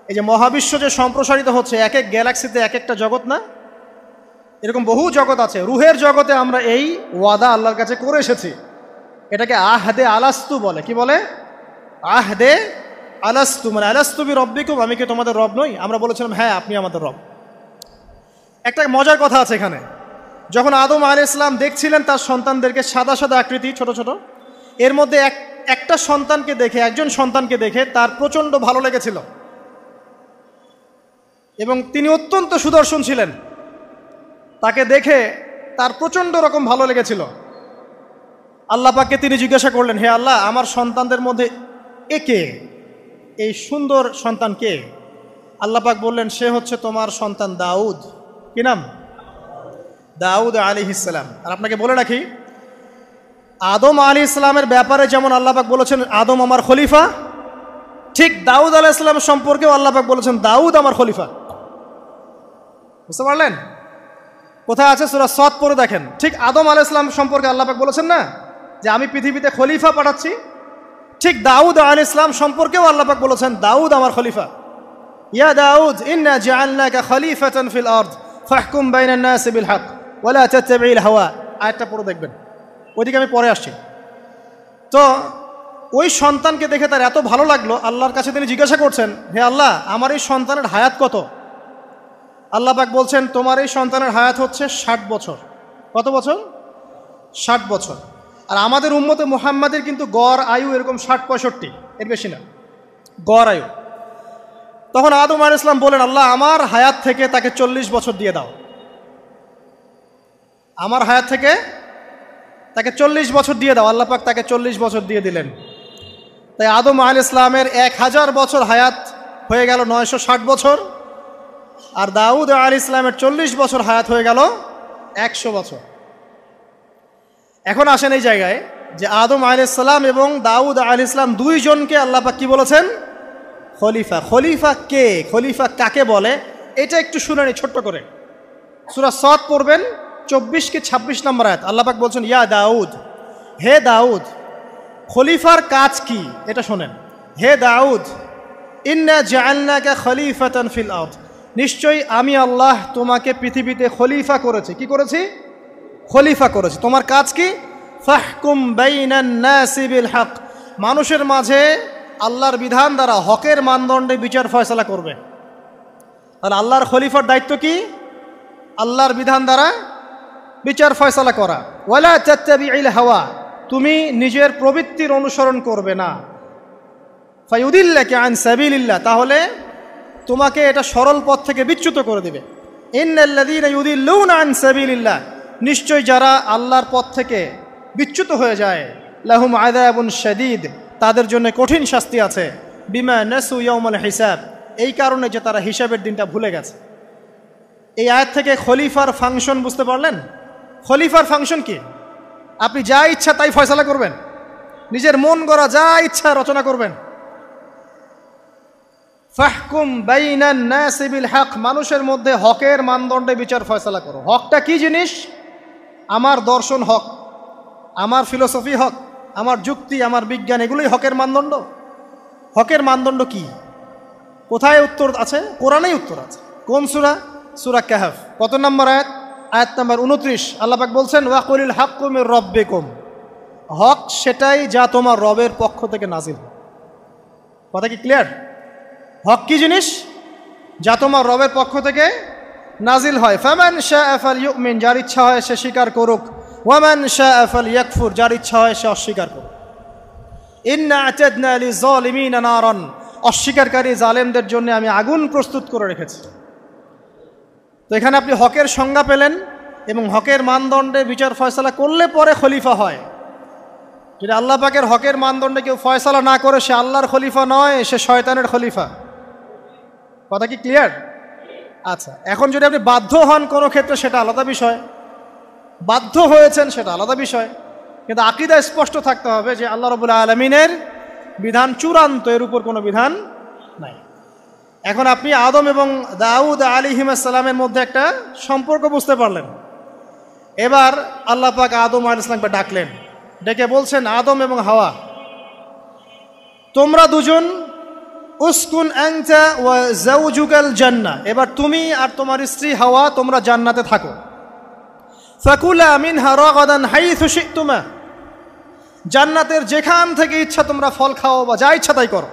এই যে মহাবিশ্ব যে সম্প্রসারিত হচ্ছে, এক এক গ্যালাক্সিতে এক একটা জগৎ না, এরকম বহু জগৎ আছে। রুহের জগতে আমরা এই ওয়াদা আল্লাহর কাছে করে এসেছি। এটাকে আহদে আলাস্তু বলে। কি বলে? আহদে আলাস্তু, মানে আলাস্তু বিরব্বিকুম, আমি কি তোমাদের রব নই? আমরা বলেছিলাম হ্যাঁ আপনি আমাদের রব। একটা মজার কথা আছে এখানে, যখন আদম আলাইহিস সালাম দেখছিলেন তার সন্তানদেরকে সাদা সাদা আকৃতি ছোট ছোট, এর মধ্যে একটা সন্তানকে দেখে, একজন সন্তানকে দেখে তার প্রচণ্ড ভালো লেগেছিল এবং তিনি অত্যন্ত সুদর্শন ছিলেন। তাকে দেখে তার প্রচণ্ড রকম ভালো লেগেছিল। আল্লাহ পাককে তিনি জিজ্ঞাসা করলেন, হে আল্লাহ আমার সন্তানদের মধ্যে একে, এই সুন্দর সন্তান কে? আল্লাহ পাক বললেন সে হচ্ছে তোমার সন্তান দাউদ। কি নাম? দাউদ আলাইহিস সালাম। আর আপনাকে বলে রাখি, আদম আলাইহিস সালামের ব্যাপারে যেমন আল্লাহ পাক বলেছেন আদম আমার খলিফা, ঠিক দাউদ আলাইহিস সালাম সম্পর্কেও আল্লাহ পাক বলেছেন দাউদ আমার খলিফা। বুঝতে পারলেন? কোথায় আছে? সূরা সদ পড়ে দেখেন। ঠিক আদম আলাইহিস সালাম সম্পর্কে আল্লাহ পাক বলেছেন না যে আমি পৃথিবীতে খলিফা পাঠাচ্ছি, ঠিক দাউদ আলাইহিস সালাম সম্পর্কেও আল্লাহ পাক বলেছেন দাউদ আমার খলিফা। ইয়া দাউদ ইন্না জাআলনাকা খলিফাতান ফিল আরদ ফাহকুম বাইনান নাসি বিল হক ওয়া লা তাত্তাবিল হাওয়া। আয়াতটা পড়ে দেখবেন, ওইদিকে আমি পরে আসছি। তো ওই সন্তানকে দেখে তার এত ভালো লাগলো, আল্লাহর কাছে তিনি জিজ্ঞাসা করছেন, হে আল্লাহ আমার এই সন্তানের হায়াত কত? আল্লাহ পাক বলছেন তোমার এই সন্তানের হায়াত হচ্ছে 60 বছর। কত বছর? 60 বছর। আর আমাদের উম্মতে মুহাম্মাদের কিন্তু গড় আয়ু এরকম 60-65, এর বেশি না গড় আয়ু। তখন আদম আলাইহিস সালাম বলেন, আল্লাহ আমার হায়াত থেকে তাকে 40 বছর দিয়ে দাও। আমার হায়াত থেকে তাকে 40 বছর দিয়ে দাও। আল্লাহ পাক তাকে 40 বছর দিয়ে দিলেন। তাই আদম আলাইহিস সালামের 1000 বছর হায়াত হয়ে গেল 960 বছর, আর দাউদ আলাইহিস সালামের 40 বছর হায়াত হয়ে গেল 100 বছর। এখন আসেন এই জায়গায় যে আদম আলাইহিস সালাম এবং দাউদ আলাইহিস সালাম দুইজনকে আল্লাহ পাক কি বলেছেন? খলিফা। খলিফা কে? খলিফা কাকে বলে? এটা একটু শুনে নি ছোট্ট করে। সূরা সদ পড়বেন 24 কি 26 নম্বর আয়াত। আল্লাহ পাক বলছেন, ইয়া দাউদ, হে দাউদ, খলিফার কাজ কি এটা শোনেন। হে দাউদ, ইন্না জাআলনাকা খলিফাতান ফিল আরদ, নিশ্চয়ই আমি আল্লাহ তোমাকে পৃথিবীতে খলিফা করেছি। কি করেছি? খলিফা করেছি। তোমার কাজ কি? ফাহকুম বাইনান নাসি বিল হক, মানুষের মাঝে আল্লাহর বিধান দ্বারা হকের মানদণ্ডে বিচার ফয়সালা করবে। তাহলে আল্লাহর খলিফার দায়িত্ব কি? আল্লাহর বিধান দ্বারা বিচার ফয়সালা করা। ওয়ালা তাত্তাবিউল হাওয়া, তুমি নিজের প্রবৃত্তির অনুসরণ করবে না। ফায়ুদিল্লাকা আন সাবিলিল্লাহ, তাহলে তোমাকে এটা সরল পথ থেকে বিচ্যুত করে দেবে। ইন্নাল্লাযীনা ইউদিল্লুনা আন সাবিলিল্লাহ, নিশ্চয় যারা আল্লাহর পথ থেকে বিচ্যুত হয়ে যায়, লাহুম আযাবুন শাদীদ, তাদের জন্য কঠিন শাস্তি আছে। বিমা নাসু ইয়াউমাল হিসাব, এই কারণে যে তারা হিসাবের দিনটা ভুলে গেছে। এই আয়াত থেকে খলিফার ফাংশন বুঝতে পারলেন? খলিফার ফাংশন কি? আপনি যা ইচ্ছা তাই ফয়সালা করবেন, নিজের মন গড়া যা ইচ্ছা রচনা করবেন। ফাহকুম বাইনান নাসি বিল হক, মানুষের মধ্যে হকের মানদণ্ডে বিচার ফয়সালা করো। হকটা কি জিনিস? আমার দর্শন হক, আমার ফিলোসফি হক, আমার যুক্তি, আমার বিজ্ঞান, এগুলোই হকের মানদণ্ড। হকের মানদণ্ড কি? কোথায় উত্তর আছে? কোরআনেই উত্তর আছে। কোন সূরা? সূরা কাহফ। কত নম্বর আয়াত? আয়াত নম্বর 29। আল্লাহ পাক বলছেন, ওয়াকুলিল হাক্কু মির রাব্বিকুম, হক সেটাই যা তোমার রবের পক্ষ থেকে নাজিল। কথা কি ক্লিয়ার? হক কি জিনিস? যা তোমার রবের পক্ষ থেকে নাজিল হয়। ফামান শাআ ফালইউমিন, যার ইচ্ছা হয় সে স্বীকার করুক। ওয়ামান শাআ ফালইয়াকফুর, যার ইচ্ছা হয় সে অস্বীকার করুক। ইন্না আ'তাদনা লিযালিমিনা নারান, অস্বীকারী জালেমদের জন্য আমি আগুন প্রস্তুত করে রেখেছি। তো এখানে আপনি হকের সংজ্ঞা পেলেন এবং হকের মানদণ্ডে বিচার ফয়সালা করলে পরে খলিফা হয়। যদি আল্লাহ পাকের হকের মানদণ্ডে কেউ ফয়সালা না করে সে আল্লাহর খলিফা নয়, সে শয়তানের খলিফা। কথা কি ক্লিয়ার? আচ্ছা, এখন যদি আপনি বাধ্য হন কোনো ক্ষেত্রে সেটা আলাদা বিষয়, বাধ্য হয়েছেন সেটা আলাদা বিষয়, কিন্তু আকীদা স্পষ্ট থাকতে হবে যে আল্লাহ রাব্বুল আলামিনের বিধান চূড়ান্ত, এর উপর কোনো বিধান নাই। এখন আপনি আদম এবং দাউদ আলাইহিস সালামের মধ্যে একটা সম্পর্ক বুঝতে পারলেন। এবার আল্লাহ পাক আদম আলাইহিস সালামকে ডাকলেন, ডেকে বলছেন, আদম এবং হাওয়া, তোমরা দুজন উসকুন আনতা ওয়া যাওজুকাল জান্নাহ, এবার তুমি আর তোমার স্ত্রী হাওয়া তোমরা জান্নাতে থাকো। ফাকুলা মিনহা রাগাদান হাইথু শি'তুমা, জান্নাতের যেখান থেকে ইচ্ছা তোমরা ফল খাও বা যা ইচ্ছা তাই করো,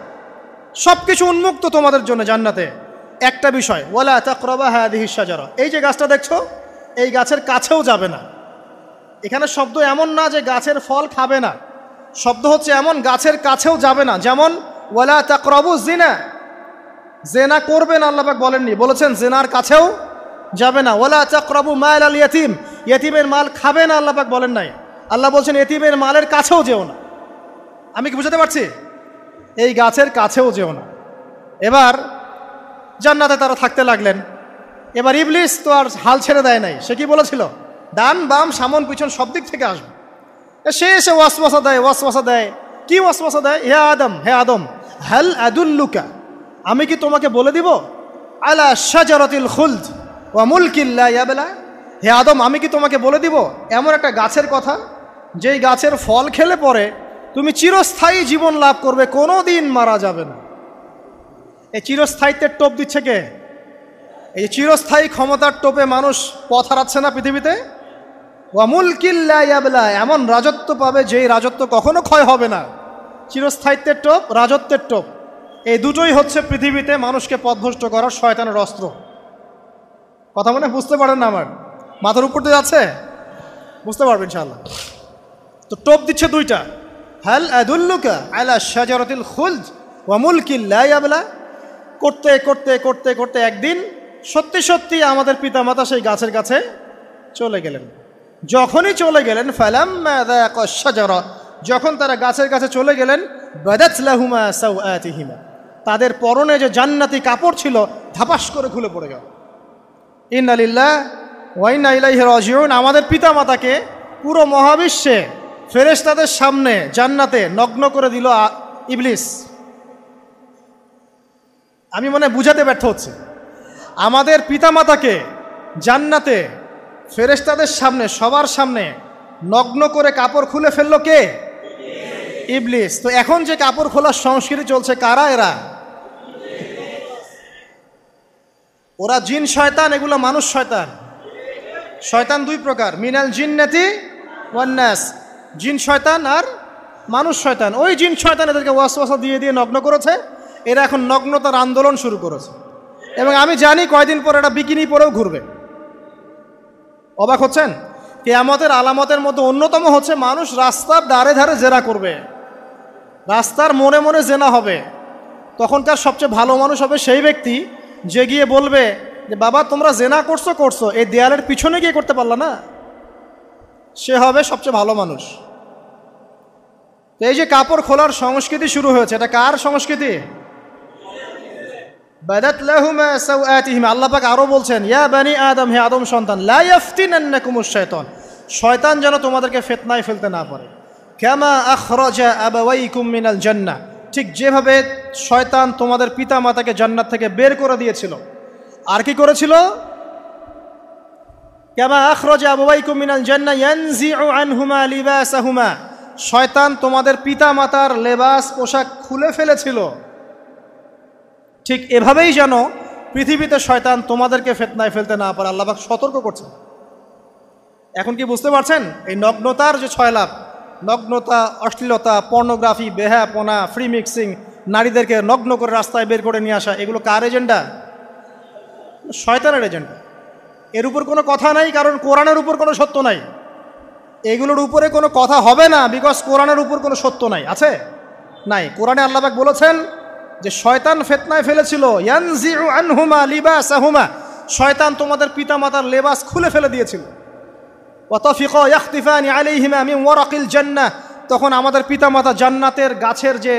সব কিছু উন্মুক্ত তোমাদের জন্য জান্নাতে। একটা বিষয়, ওয়ালা তাকরাবা হাযিহিশ শাজারা, এই যে গাছটা দেখছো এই গাছের কাছেও যাবে না। এখানে শব্দ এমন না যে গাছের ফল খাবে না, শব্দ হচ্ছে এমন গাছের কাছেও যাবে না। যেমন ওয়ালা তাকরাবু জিনা, জেনা করবে না আল্লাহ পাক বলেননি, বলেছেন জেনার কাছেও যাবে না। ওয়ালা তাকরাবু মাল আল ইয়াতিম, ইয়াতিমের মাল খাবে না আল্লাহ পাক বলেন নাই, আল্লাহ বলছেন ইয়াতিমের মালের কাছেও যেও না। আমি কি বুঝাতে পারছি? এই গাছের কাছেও যেও না। এবার জান্নাতে তারা থাকতে লাগলেন। এবার ইবলিস তো আর হাল ছেড়ে দেয় নাই, সে কি বলেছিল? ডান বাম সামন পিছন সব দিক থেকে আসবে। সে এসে ওয়াসওয়াসা দেয়। কি ওয়াসওয়াসা দেয়? হে আদম, হে আদম, হাল আদুল্লুকা, আমি কি তোমাকে বলে দিব, আলা শাজারাতিল খুলদ ওয়া মুলকিন লা ইয়াবলা, হে আদম আমি কি তোমাকে বলে দিব এমন একটা গাছের কথা যেই গাছের ফল খেলে পরে তুমি চিরস্থায়ী জীবন লাভ করবে, কোনো দিন মারা যাবে না। এই চিরস্থায়িত্বের টোপ দিচ্ছে কে? এই চিরস্থায়ী ক্ষমতার টোপে মানুষ পথ হারাচ্ছে না পৃথিবীতে। ওয়া মুলকিল লা ইয়াবলা, এমন রাজত্ব পাবে যেই রাজত্ব কখনো ক্ষয় হবে না। চিরস্থায়িত্বের টোপ, রাজত্বের টোপ, এই দুটোই হচ্ছে পৃথিবীতে মানুষকে পথভ্রষ্ট করার শয়তানের অস্ত্র। কথা মনে বুঝতে পারেন না? আমার মাথার উপর দিয়ে যাচ্ছে, বুঝতে পারবেন ইনশাআল্লাহ। তো টোপ দিচ্ছে দুইটা, হাল আদুল্লুকা আলা শাজারাতিল খুলদ ওয়া মুলকিল লা ইয়াবলা। করতে করতে করতে করতে একদিন সত্যি সত্যি আমাদের পিতামাতা সেই গাছের কাছে চলে গেলেন। যখনই চলে গেলেন, ফালাম্মা যাকা শাজারা, যখন তারা গাছের কাছে চলে গেলেন, বাদাত লাহুমা সাওআতিহিমা, তাদের পরনে যে জান্নাতি কাপড় ছিল ধাপাস করে খুলে পড়ে গেল। ইন্না লিল্লাহি ওয়া ইন্না ইলাইহি রাজিউন। আমাদের পিতামাতাকে পুরো মহাবিশ্বে ফেরেশতাদের সামনে জান্নাতে নগ্ন করে দিল ইবলিস। আমি মনে বুঝাতে ব্যর্থ হচ্ছে। আমাদের পিতামাতাকে জান্নাতে ফেরেশতাদের সামনে, সবার সামনে নগ্ন করে কাপড় খুলে ফেললো কে? ইবলিস। তো এখন যে কাপড় খোলার সংস্কৃতি চলছে, কারা এরা? ওরা জিন শয়তান, এগুলো মানুষ শয়তান। শয়তান দুই প্রকার, মিনাল জিন্নাতি ওয়ান নাস, জিন শয়তান আর মানুষ শয়তান। ওই জিন শয়তান এদেরকে ওয়াসওয়াসা দিয়ে দিয়ে নগ্ন করেছে। এরা এখন নগ্নতার আন্দোলন শুরু করেছে, এবং আমি জানি কয়দিন পর এটা বিকিনি পরেও ঘুরবে। অবাক হচ্ছেন? কিয়ামতের আলামতের মধ্যে অন্যতম হচ্ছে মানুষ রাস্তার ধারে ধারে জেনা করবে, রাস্তার মোড়ে মোড়ে জেনা হবে। তখনকার সবচেয়ে ভালো মানুষ হবে সেই ব্যক্তি যে গিয়ে বলবে যে বাবা তোমরা জেনা করছো করছো, এই দেয়ালের পিছনে গিয়ে করতে পারলা না। সে হবে সবচেয়ে ভালো মানুষ। তো এই যে কাপড় খোলার সংস্কৃতি শুরু হয়েছে, এটা কার সংস্কৃতি? বাদাত লাহুমা সাওআতিহিমা। আল্লাহ পাক আরো বলছেন, ইয়া বানি আদম, হে আদম সন্তান, লা ইয়াফতিনান্নাকুমুশ শাইতান, শয়তান যেন তোমাদেরকে ফিতনায় ফেলতে না পারে। কামা আখরাজা আবাওয়াইকুম মিনাল জান্নাহ, ঠিক যেভাবে শয়তান তোমাদের পিতা মাতাকে জান্নাত থেকে বের করে দিয়েছিল। আর কি করেছিল? কামা আখরাজা আবাওয়াইকুম মিনাল জান্নাহ ইয়ানজিউ আনহুমা লিবাসাহুমা, শয়তান তোমাদের পিতা মাতার লেবাস পোশাক খুলে ফেলেছিল। ঠিক এভাবেই যেন পৃথিবীতে শয়তান তোমাদেরকে ফিতনায় ফেলতে না পারে, আল্লাহ পাক সতর্ক করছেন। এখন কি বুঝতে পারছেন? এই নগ্নতার যে ছয়লাভ, নগ্নতা, অশ্লীলতা, পর্নোগ্রাফি, বেহাপনা, ফ্রি মিক্সিং, নারীদেরকে নগ্ন করে রাস্তায় বের করে নিয়ে আসা, এগুলো কার এজেন্ডা? শয়তানের এজেন্ডা। এর উপর কোনো কথা নাই, কারণ কোরআনের উপর কোনো সত্য নাই। এগুলোর উপরে কোনো কথা হবে না, বিকজ কোরআনের উপর কোনো সত্য নাই। আছে? নাই। কোরআনে আল্লাহ পাক বলেছেন যে শয়তান ফিতনায় ফেলেছিল, ইয়ানজিউ আনহুমা লিবাসাহুমা, শয়তান তোমাদের পিতামাতার লেবাস খুলে ফেলে দিয়েছিল। ওয়া তাফিকা ইয়াখতিফানি আলাইহিমা মিন ওয়ারাকিল জান্নাহ, তখন আমাদের পিতামাতা জান্নাতের গাছের যে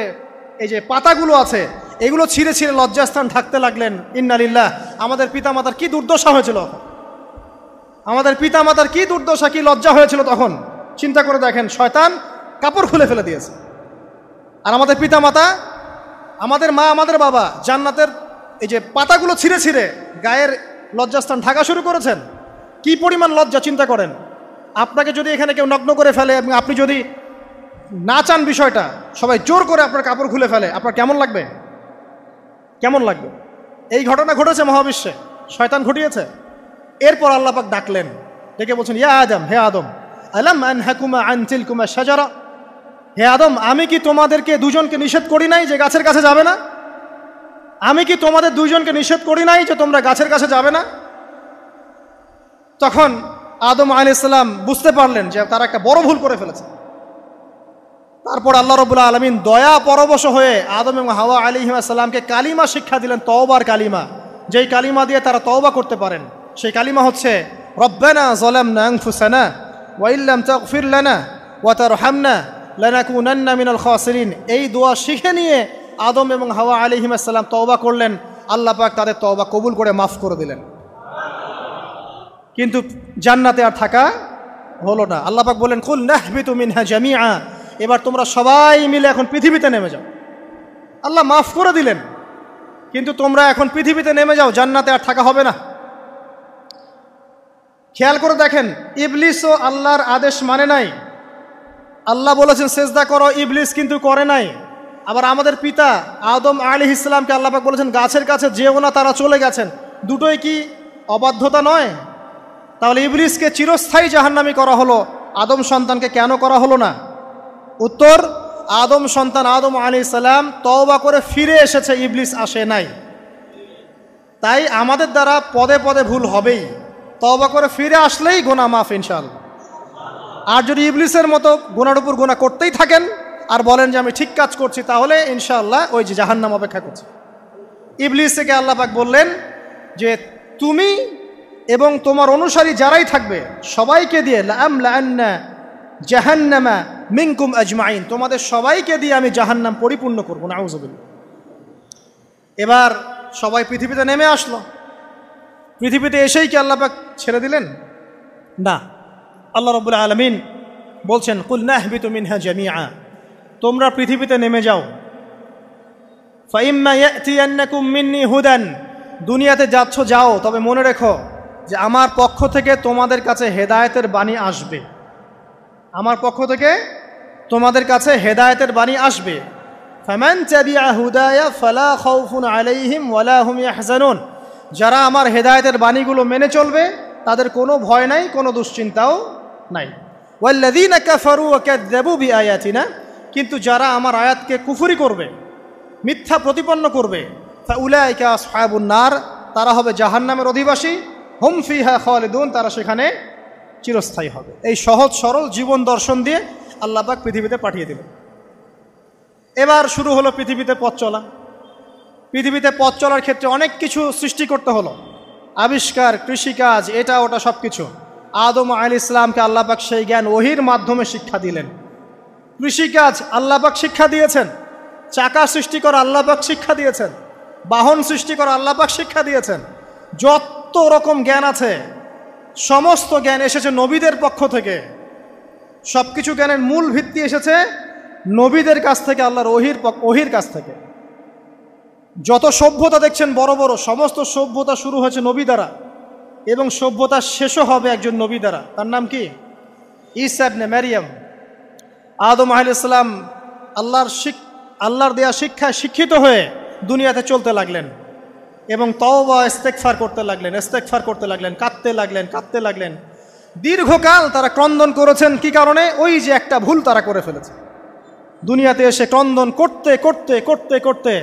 এই যে পাতাগুলো আছে এগুলো ছিঁড়ে ছিঁড়ে লজ্জাস্থান ঢাকতে লাগলেন। ইন্না লিল্লাহ। আমাদের পিতামাতার কি দুর্দশা হয়েছিল, আমাদের পিতামাতার কি দুর্দশা, কি লজ্জা হয়েছিল তখন। চিন্তা করে দেখেন, শয়তান কাপড় খুলে ফেলে দিয়েছে। আর আমাদের পিতামাতা, আমাদের মা, আমাদের বাবা জান্নাতের এই যে পাতাগুলো ছিঁড়ে ছিঁড়ে গায়ের লজ্জাস্থান ঢাকা শুরু করেছেন। কি পরিমাণ লজ্জা চিন্তা করেন। আপনাকে যদি এখানে কেউ নগ্ন করে ফেলে এবং আপনি যদি না চান বিষয়টা, সবাই জোর করে আপনার কাপড় খুলে ফেলে, আপনার কেমন লাগবে? কেমন লাগবে? এই ঘটনা ঘটেছে মহাবিশ্বে, শয়তান ঘটিয়েছে। এরপর আল্লাহ পাক ডাকলেন, ডেকে বলছেন, ইয়া আদম, হে আদম, আলাম আনহাকুমা আন তিলকুমা শাজারা, হে আদম আমি কি তোমাদেরকে দুজনকে নিষেধ করি নাই যে গাছের কাছে যাবে না? আমি কি তোমাদের দুইজনকে নিষেধ করি নাই যে তোমরা গাছের কাছে যাবে না? তখন আদম আলাইহিস সালাম বুঝতে পারলেন যে তারা একটা বড় ভুল করে ফেলেছে। তারপর আল্লাহ রাব্বুল আলামিন দয়া পরবশ হয়ে আদম এবং হাওয়া আলাইহিস সালামকে কালিমা শিক্ষা দিলেন, তওবার কালিমা, যেই কালিমা দিয়ে তারা তওবা করতে পারেন। সেই কালিমা হচ্ছে রব্বানা যালামনা আনফুসানা ওয়া ইল্লাম তাগফির লানা ওয়া তারহামনা লানাকুনান্না মিনাল খাসিরিন। এই দোয়া শিখে নিয়ে আদম এবং হাওয়া আলাইহিস সালাম তওবা করলেন। আল্লাহ পাক তাদের তওবা কবুল করে মাফ করে দিলেন। কিন্তু জান্নাতে আর থাকা হলো না। আল্লাহ পাক বলেন, কুল নাহবিতু মিনহা জামিআ, এবার তোমরা সবাই মিলে এখন পৃথিবীতে নেমে যাও। আল্লাহ মাফ করে দিলেন, কিন্তু তোমরা এখন পৃথিবীতে নেমে যাও, জান্নাতে আর থাকা হবে না। খেয়াল করে দেখেন, ইবলিসও আল্লাহর আদেশ মানে নাই। আল্লাহ বলেছেন সেজদা করো, ইবলিস কিন্তু করে নাই। আবার আমাদের পিতা আদম আলাইহিস সালামকে আল্লাহ পাক বলেছেন গাছের কাছে যেও না, তারা চলে গেছেন। দুটোই কি অবাধ্যতা নয়? তাহলে ইবলিসকে চিরস্থায়ী জাহান্নামী করা হলো, আদম সন্তানকে কেন করা হলো না? উত্তর, আদম সন্তান আদম আলাইহিস সালাম তওবা করে ফিরে এসেছে, ইবলিস আসে নাই। তাই আমাদের দ্বারা পদে পদে ভুল হবেই, তওবা করে ফিরে আসলেই গুনাহ মাফ ইনশাআল্লাহ। আর যদি ইবলিসের মতো গুনার উপর গুনাহ করতেই থাকেন আর বলেন যে আমি ঠিক কাজ করছি, তাহলে ইনশাআল্লাহ ওই যে জাহান্নাম অপেক্ষা করছে। ইবলিসকে আল্লাহ পাক বললেন যে তুমি এবং তোমার অনুসারী যারাই থাকবে সবাইকে দিয়ে লাআমলাআন্না জাহান্নামা মিনকুম আজমাইন, তোমাদের সবাইকে দিয়ে আমি জাহান্নাম পরিপূর্ণ করব। নাউযুবিল্লাহ। এবার সবাই পৃথিবীতে নেমে আসলো। পৃথিবীতে এসেই কি আল্লাহ পাক ছেড়ে দিলেন? না। আল্লাহ রাব্বুল আলামিন বলছেন কুল নাহবিতু মিনহা জামিআ, তোমরা পৃথিবীতে নেমে যাও। ফাইম্মা ইয়াতিয়ান্নাকুম মিন্নি হুদান, দুনিয়াতে যাচ্ছ যাও, তবে মনে রেখো যে আমার পক্ষ থেকে তোমাদের কাছে হেদায়েতের বাণী আসবে। আমার পক্ষ থেকে তোমাদের কাছে হেদায়েতের বাণী আসবে। ফামান তাবিআ হুদায়া ফালা খাউফুন আলাইহিম ওয়ালা হুম ইয়াহজানুন, যারা আমার হেদায়েতের বাণীগুলো মেনে চলবে তাদের কোনো ভয় নাই, কোনো দুশ্চিন্তাও নাই। ওয়াল্লাযীনা কাফারু ওয়া কাযযাবু বিআয়াতিনা, কিন্তু যারা আমার আয়াতকে কুফরি করবে, মিথ্যা প্রতিপন্ন করবে, ফাউলাইকা আসহাবুন নার, তারা হবে জাহান্নামের অধিবাসী। হুম ফিহা খালিদুন, তারা সেখানে চিরস্থায়ী হবে। এই সহজ সরল জীবন দর্শন দিয়ে আল্লাহ পাক পৃথিবীতে পাঠিয়ে দিলেন। এবার শুরু হলো পৃথিবীতে পথ চলা। পৃথিবীতে পথ চলার ক্ষেত্রে অনেক কিছু সৃষ্টি করতে হলো, আবিষ্কার, কৃষিকাজ, এটা ওটা সব কিছু। আদম আলাইহিস সালামকে আল্লাহ পাক সেই জ্ঞান ওহির মাধ্যমে শিক্ষা দিলেন। কৃষিকাজ আল্লাহ পাক শিক্ষা দিয়েছেন, চাকা সৃষ্টি করা আল্লাহ পাক শিক্ষা দিয়েছেন, বাহন সৃষ্টি করা আল্লাহ পাক শিক্ষা দিয়েছেন। যত রকম জ্ঞান আছে সমস্ত জ্ঞান এসেছে নবীদের পক্ষ থেকে। সব কিছু জ্ঞানের মূল ভিত্তি এসেছে নবীদের কাছ থেকে, আল্লাহর ওহির কাছ থেকে। যত সভ্যতা দেখছেন বড় বড়, সমস্ত সভ্যতা শুরু হয়েছে নবী দ্বারা, এবং সভ্যতা শেষও হবে একজন নবী দ্বারা। তার নাম কি? ঈসা ইবনে মারইয়াম। আদম আলাইহিস সালাম আল্লাহর দেয়া শিক্ষায় শিক্ষিত হয়ে দুনিয়াতে চলতে লাগলেন এবং তওবা ইস্তেগফার করতে লাগলেন, কাঁদতে লাগলেন। দীর্ঘকাল তারা ক্রন্দন করেছেন। কি কারণে? ওই যে একটা ভুল তারা করে ফেলেছে। দুনিয়াতে এসে ক্রন্দন করতে করতে করতে করতে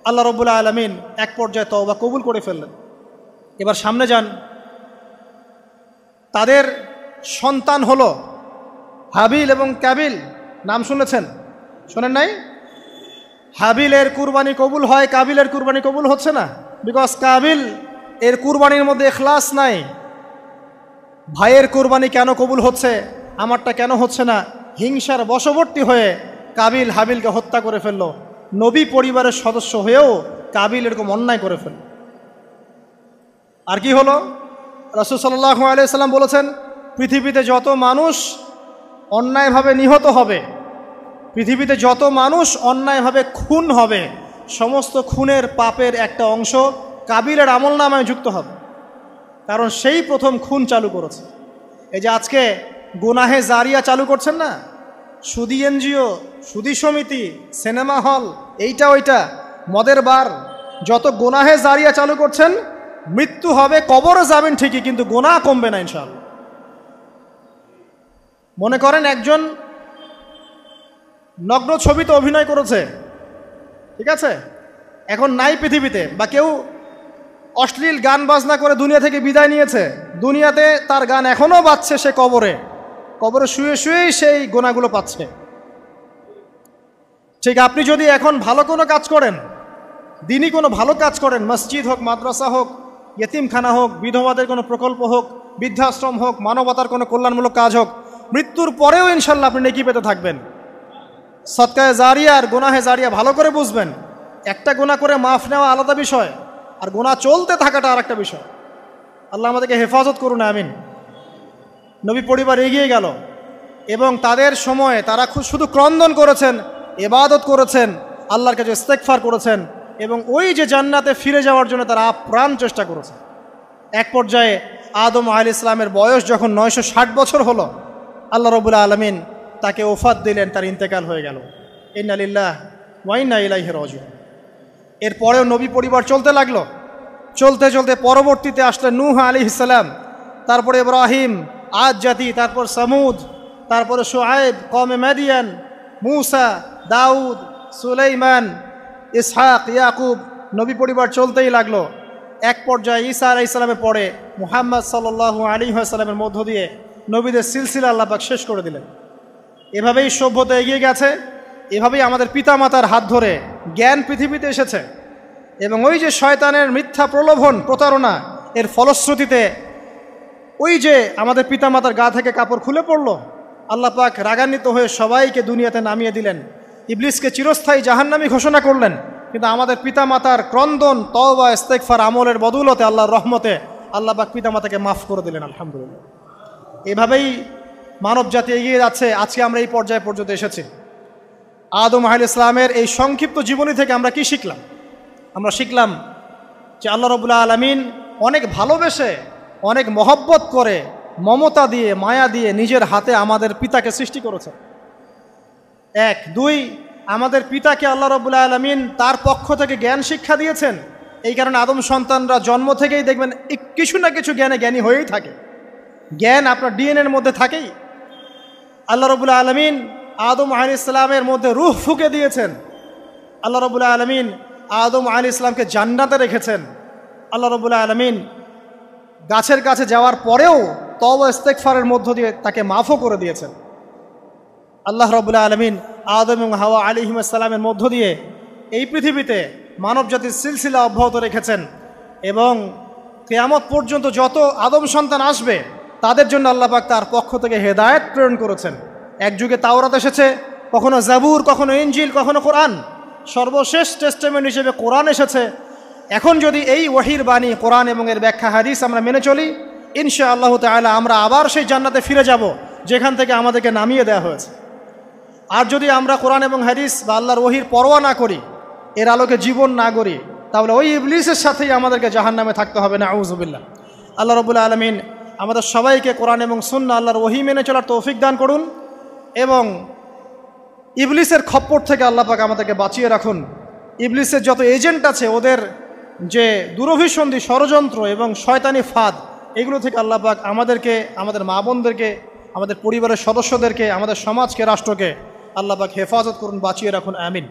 আল্লাহ রাব্বুল আলামিন এক পর্যায়ে তওবা কবুল করে ফেললেন। এবার সামনে যান, তাদের সন্তান হলো হাবিল এবং কাবিল। নাম শুনেছেন? শোনেন নাই? হাবিলের কুরবানি কবুল হয়, কাবিলের কুরবানি কবুল হচ্ছে না। বিকজ কাবিল এর কুরবানির মধ্যে ইখলাস নাই। ভাইয়ের কুরবানি কেন কবুল হচ্ছে, আমারটা কেন হচ্ছে না? হিংসার বশবর্তী হয়ে কাবিল হাবিলকে হত্যা করে ফেলল। নবী পরিবারের সদস্য হয়েও কাবিল এরকম অন্যায় করে ফেলল। আর কি হলো? রাসূল সাল্লাল্লাহু আলাইহি সাল্লাম বলেছেন, পৃথিবীতে যত মানুষ অন্যায়ভাবে নিহত হবে, পৃথিবীতে যত মানুষ অন্যায়ভাবে খুন হবে, সমস্ত খুনের পাপের একটা অংশ কাবিলের আমলনামায় যুক্ত হবে। কারণ সেই প্রথম খুন চালু করেছে। এই যে আজকে গুনাহে জারিয়া চালু করছেন না, সুদী এনজিও, সুদী সমিতি, সিনেমা হল, এইটা ওইটা, মদের বার, যত গুনাহে জারিয়া চালু করছেন, মৃত্যু হবে, কবরে যাবেন ঠিকই, কিন্তু গুনাহ কমবে না ইনশাআল্লাহ। মনে করেন একজন নগ্ন ছবিতে অভিনয় করেছে, ঠিক আছে, এখন নাই পৃথিবীতে, বা কেউ অশ্লীল গান বাজনা করে দুনিয়া থেকে বিদায় নিয়েছে, দুনিয়াতে তার গান এখনও বাজছে, সে কবরে শুয়ে শুয়েই সেই গুনাহগুলো পাচ্ছে। ঠিক আপনি যদি এখন ভালো কোনো কাজ করেন, দিনই কোনো ভালো কাজ করেন, মসজিদ হোক, মাদ্রাসা হোক, ইয়েতিমখানা হোক, বিধবাদের কোনো প্রকল্প হোক, বৃদ্ধাশ্রম হোক, মানবতার কোনো কল্যাণমূলক কাজ হোক, মৃত্যুর পরেও ইনশাল্লাহ আপনি নেকি পেতে থাকবেন। সদকায়ে জারিয়া আর গুনাহে জারিয়া ভালো করে বুঝবেন। একটা গুনাহ করে মাফ নেওয়া আলাদা বিষয়, আর গুনাহ চলতে থাকাটা আর একটা বিষয়। আল্লাহ আমাদেরকে হেফাজত করুন, আমিন। নবী পরিবার এগিয়ে গেল এবং তাদের সময়ে তারা শুধু ক্রন্দন করেছেন, ইবাদত করেছেন, আল্লাহর কাছে ইস্তেগফার করেছেন এবং ওই যে জান্নাতে ফিরে যাওয়ার জন্য তারা আপ্রাণ চেষ্টা করেছে। এক পর্যায়ে আদম আলাইহিস সালামের বয়স যখন 960 বছর হলো, আল্লাহ রাব্বুল আলামিন তাকে ওফাত দিলেন, তার ইন্তেকাল হয়ে গেল। ইন্না লিল্লাহি ওয়া ইন্না ইলাইহি রাজিউন। এরপরেও নবী পরিবার চলতে লাগলো, চলতে চলতে পরবর্তীতে আসলেন নূহ আলাইহিস সালাম, তারপরে ইব্রাহিম, আদ জাতি, তারপর সামুদ, তারপরে শুআয়ব, কওমে মাদিয়ান, মূসা, দাউদ, সুলাইমান, ইসহাক, ইয়াকুব, নবী পরিবার চলতেই লাগলো। এক পর্যায়ে ঈসা আলাইহিস সালামের পরে মুহাম্মদ সাল্লাল্লাহু আলাইহি ওয়াসাল্লামের মধ্য দিয়ে নবীদের সিলসিলা আল্লাহ পাক শেষ করে দিলেন। এভাবেই সভ্যতা এগিয়ে গেছে, এভাবেই আমাদের পিতামাতার হাত ধরে জ্ঞান পৃথিবীতে এসেছে। এবং ওই যে শয়তানের মিথ্যা প্রলোভন, প্রতারণা, এর ফলশ্রুতিতে ওই যে আমাদের পিতামাতার গা থেকে কাপড় খুলে পড়লো, আল্লাহ পাক রাগান্বিত হয়ে সবাইকে দুনিয়াতে নামিয়ে দিলেন, ইবলিসকে চিরস্থায়ী জাহান্নামী ঘোষণা করলেন। কিন্তু আমাদের পিতামাতার ক্রন্দন, তওবা, ইস্তেগফার, আমলের বদৌলতে, আল্লাহর রহমতে আল্লাহ পাক পিতামাতাকে মাফ করে দিলেন, আলহামদুলিল্লাহ। এভাবেই মানব জাতি এগিয়ে যাচ্ছে। আজকে আমরা এই পর্যায়ে পর্যন্ত এসেছি। আদম আলাইহিস সালামের এই সংক্ষিপ্ত জীবনী থেকে আমরা কি শিখলাম? আমরা শিখলাম যে আল্লাহ রাব্বুল আলামিন অনেক ভালোবেসে, অনেক মহব্বত করে, মমতা দিয়ে, মায়া দিয়ে নিজের হাতে আমাদের পিতাকে সৃষ্টি করেছেন। এক। দুই, আমাদের পিতাকে আল্লাহ রাব্বুল আলামিন তার পক্ষ থেকে জ্ঞান শিক্ষা দিয়েছেন। এই কারণে আদম সন্তানরা জন্ম থেকেই দেখবেন কিছু না কিছু জ্ঞানে জ্ঞানী হয়েই থাকে। জ্ঞান আপনার ডিএনএর মধ্যে থাকেই। আল্লাহ রাব্বুল আলামিন আদম আলাইহিস সালামের মধ্যে রূহ ফুঁকে দিয়েছেন। আল্লাহ রাব্বুল আলামিন আদম আলাইহিস সালামকে জান্নাতে রেখেছেন। আল্লাহ রাব্বুল আলামিন গাছের কাছে যাওয়ার পরেও তওবা ইস্তেগফারের মধ্য দিয়ে তাকে মাফও করে দিয়েছেন। আল্লাহ রাব্বুল আলামিন আদম এবং হাওয়া আলাইহিস সালামের মধ্য দিয়ে এই পৃথিবীতে মানব জাতির সিলসিলা অব্যাহত রেখেছেন। এবং কিয়ামত পর্যন্ত যত আদম সন্তান আসবে তাদের জন্য আল্লাহ পাক তার পক্ষ থেকে হেদায়েত প্রেরণ করেছেন। এক যুগে তাওরাত এসেছে, কখনো জাবুর, কখনো ইনজিল, কখনো কোরআন। সর্বশেষ টেস্টামেন্ট হিসেবে কোরআন এসেছে। এখন যদি এই ওয়াহির বাণী, কোরআন এবং এর ব্যাখ্যা হাদিস আমরা মেনে চলি, ইনশাআল্লাহ তাআলা আমরা আবার সেই জান্নাতে ফিরে যাব যেখান থেকে আমাদেরকে নামিয়ে দেওয়া হয়েছে। আর যদি আমরা কোরআন এবং হাদিস বা আল্লাহর ওয়াহির পরোয়া না করি, এর আলোকে জীবন না গড়ি, তাহলে ওই ইবলিসের সাথেই আমাদেরকে জাহান্নামে থাকতে হবে, নাউযুবিল্লাহ। আল্লাহ রাব্বুল আলামিন আমাদের সবাইকে কোরআন এবং সুন্নাহ, আল্লাহর ওয়াহি মেনে চলার তৌফিক দান করুন এবং ইবলিসের খপ্পর থেকে আল্লাহ পাক আমাদেরকে বাঁচিয়ে রাখুন। ইবলিসের যত এজেন্ট আছে, ওদের যে দুরভিসন্ধি, ষড়যন্ত্র এবং শয়তানি ফাঁদ, এগুলো থেকে আল্লাহ পাক আমাদেরকে, আমাদের মা বোনদেরকে, আমাদের পরিবারের সদস্যদেরকে, আমাদের সমাজকে, রাষ্ট্রকে আল্লাহ পাক হেফাজত করুন, বাঁচিয়ে রাখুন, আমিন।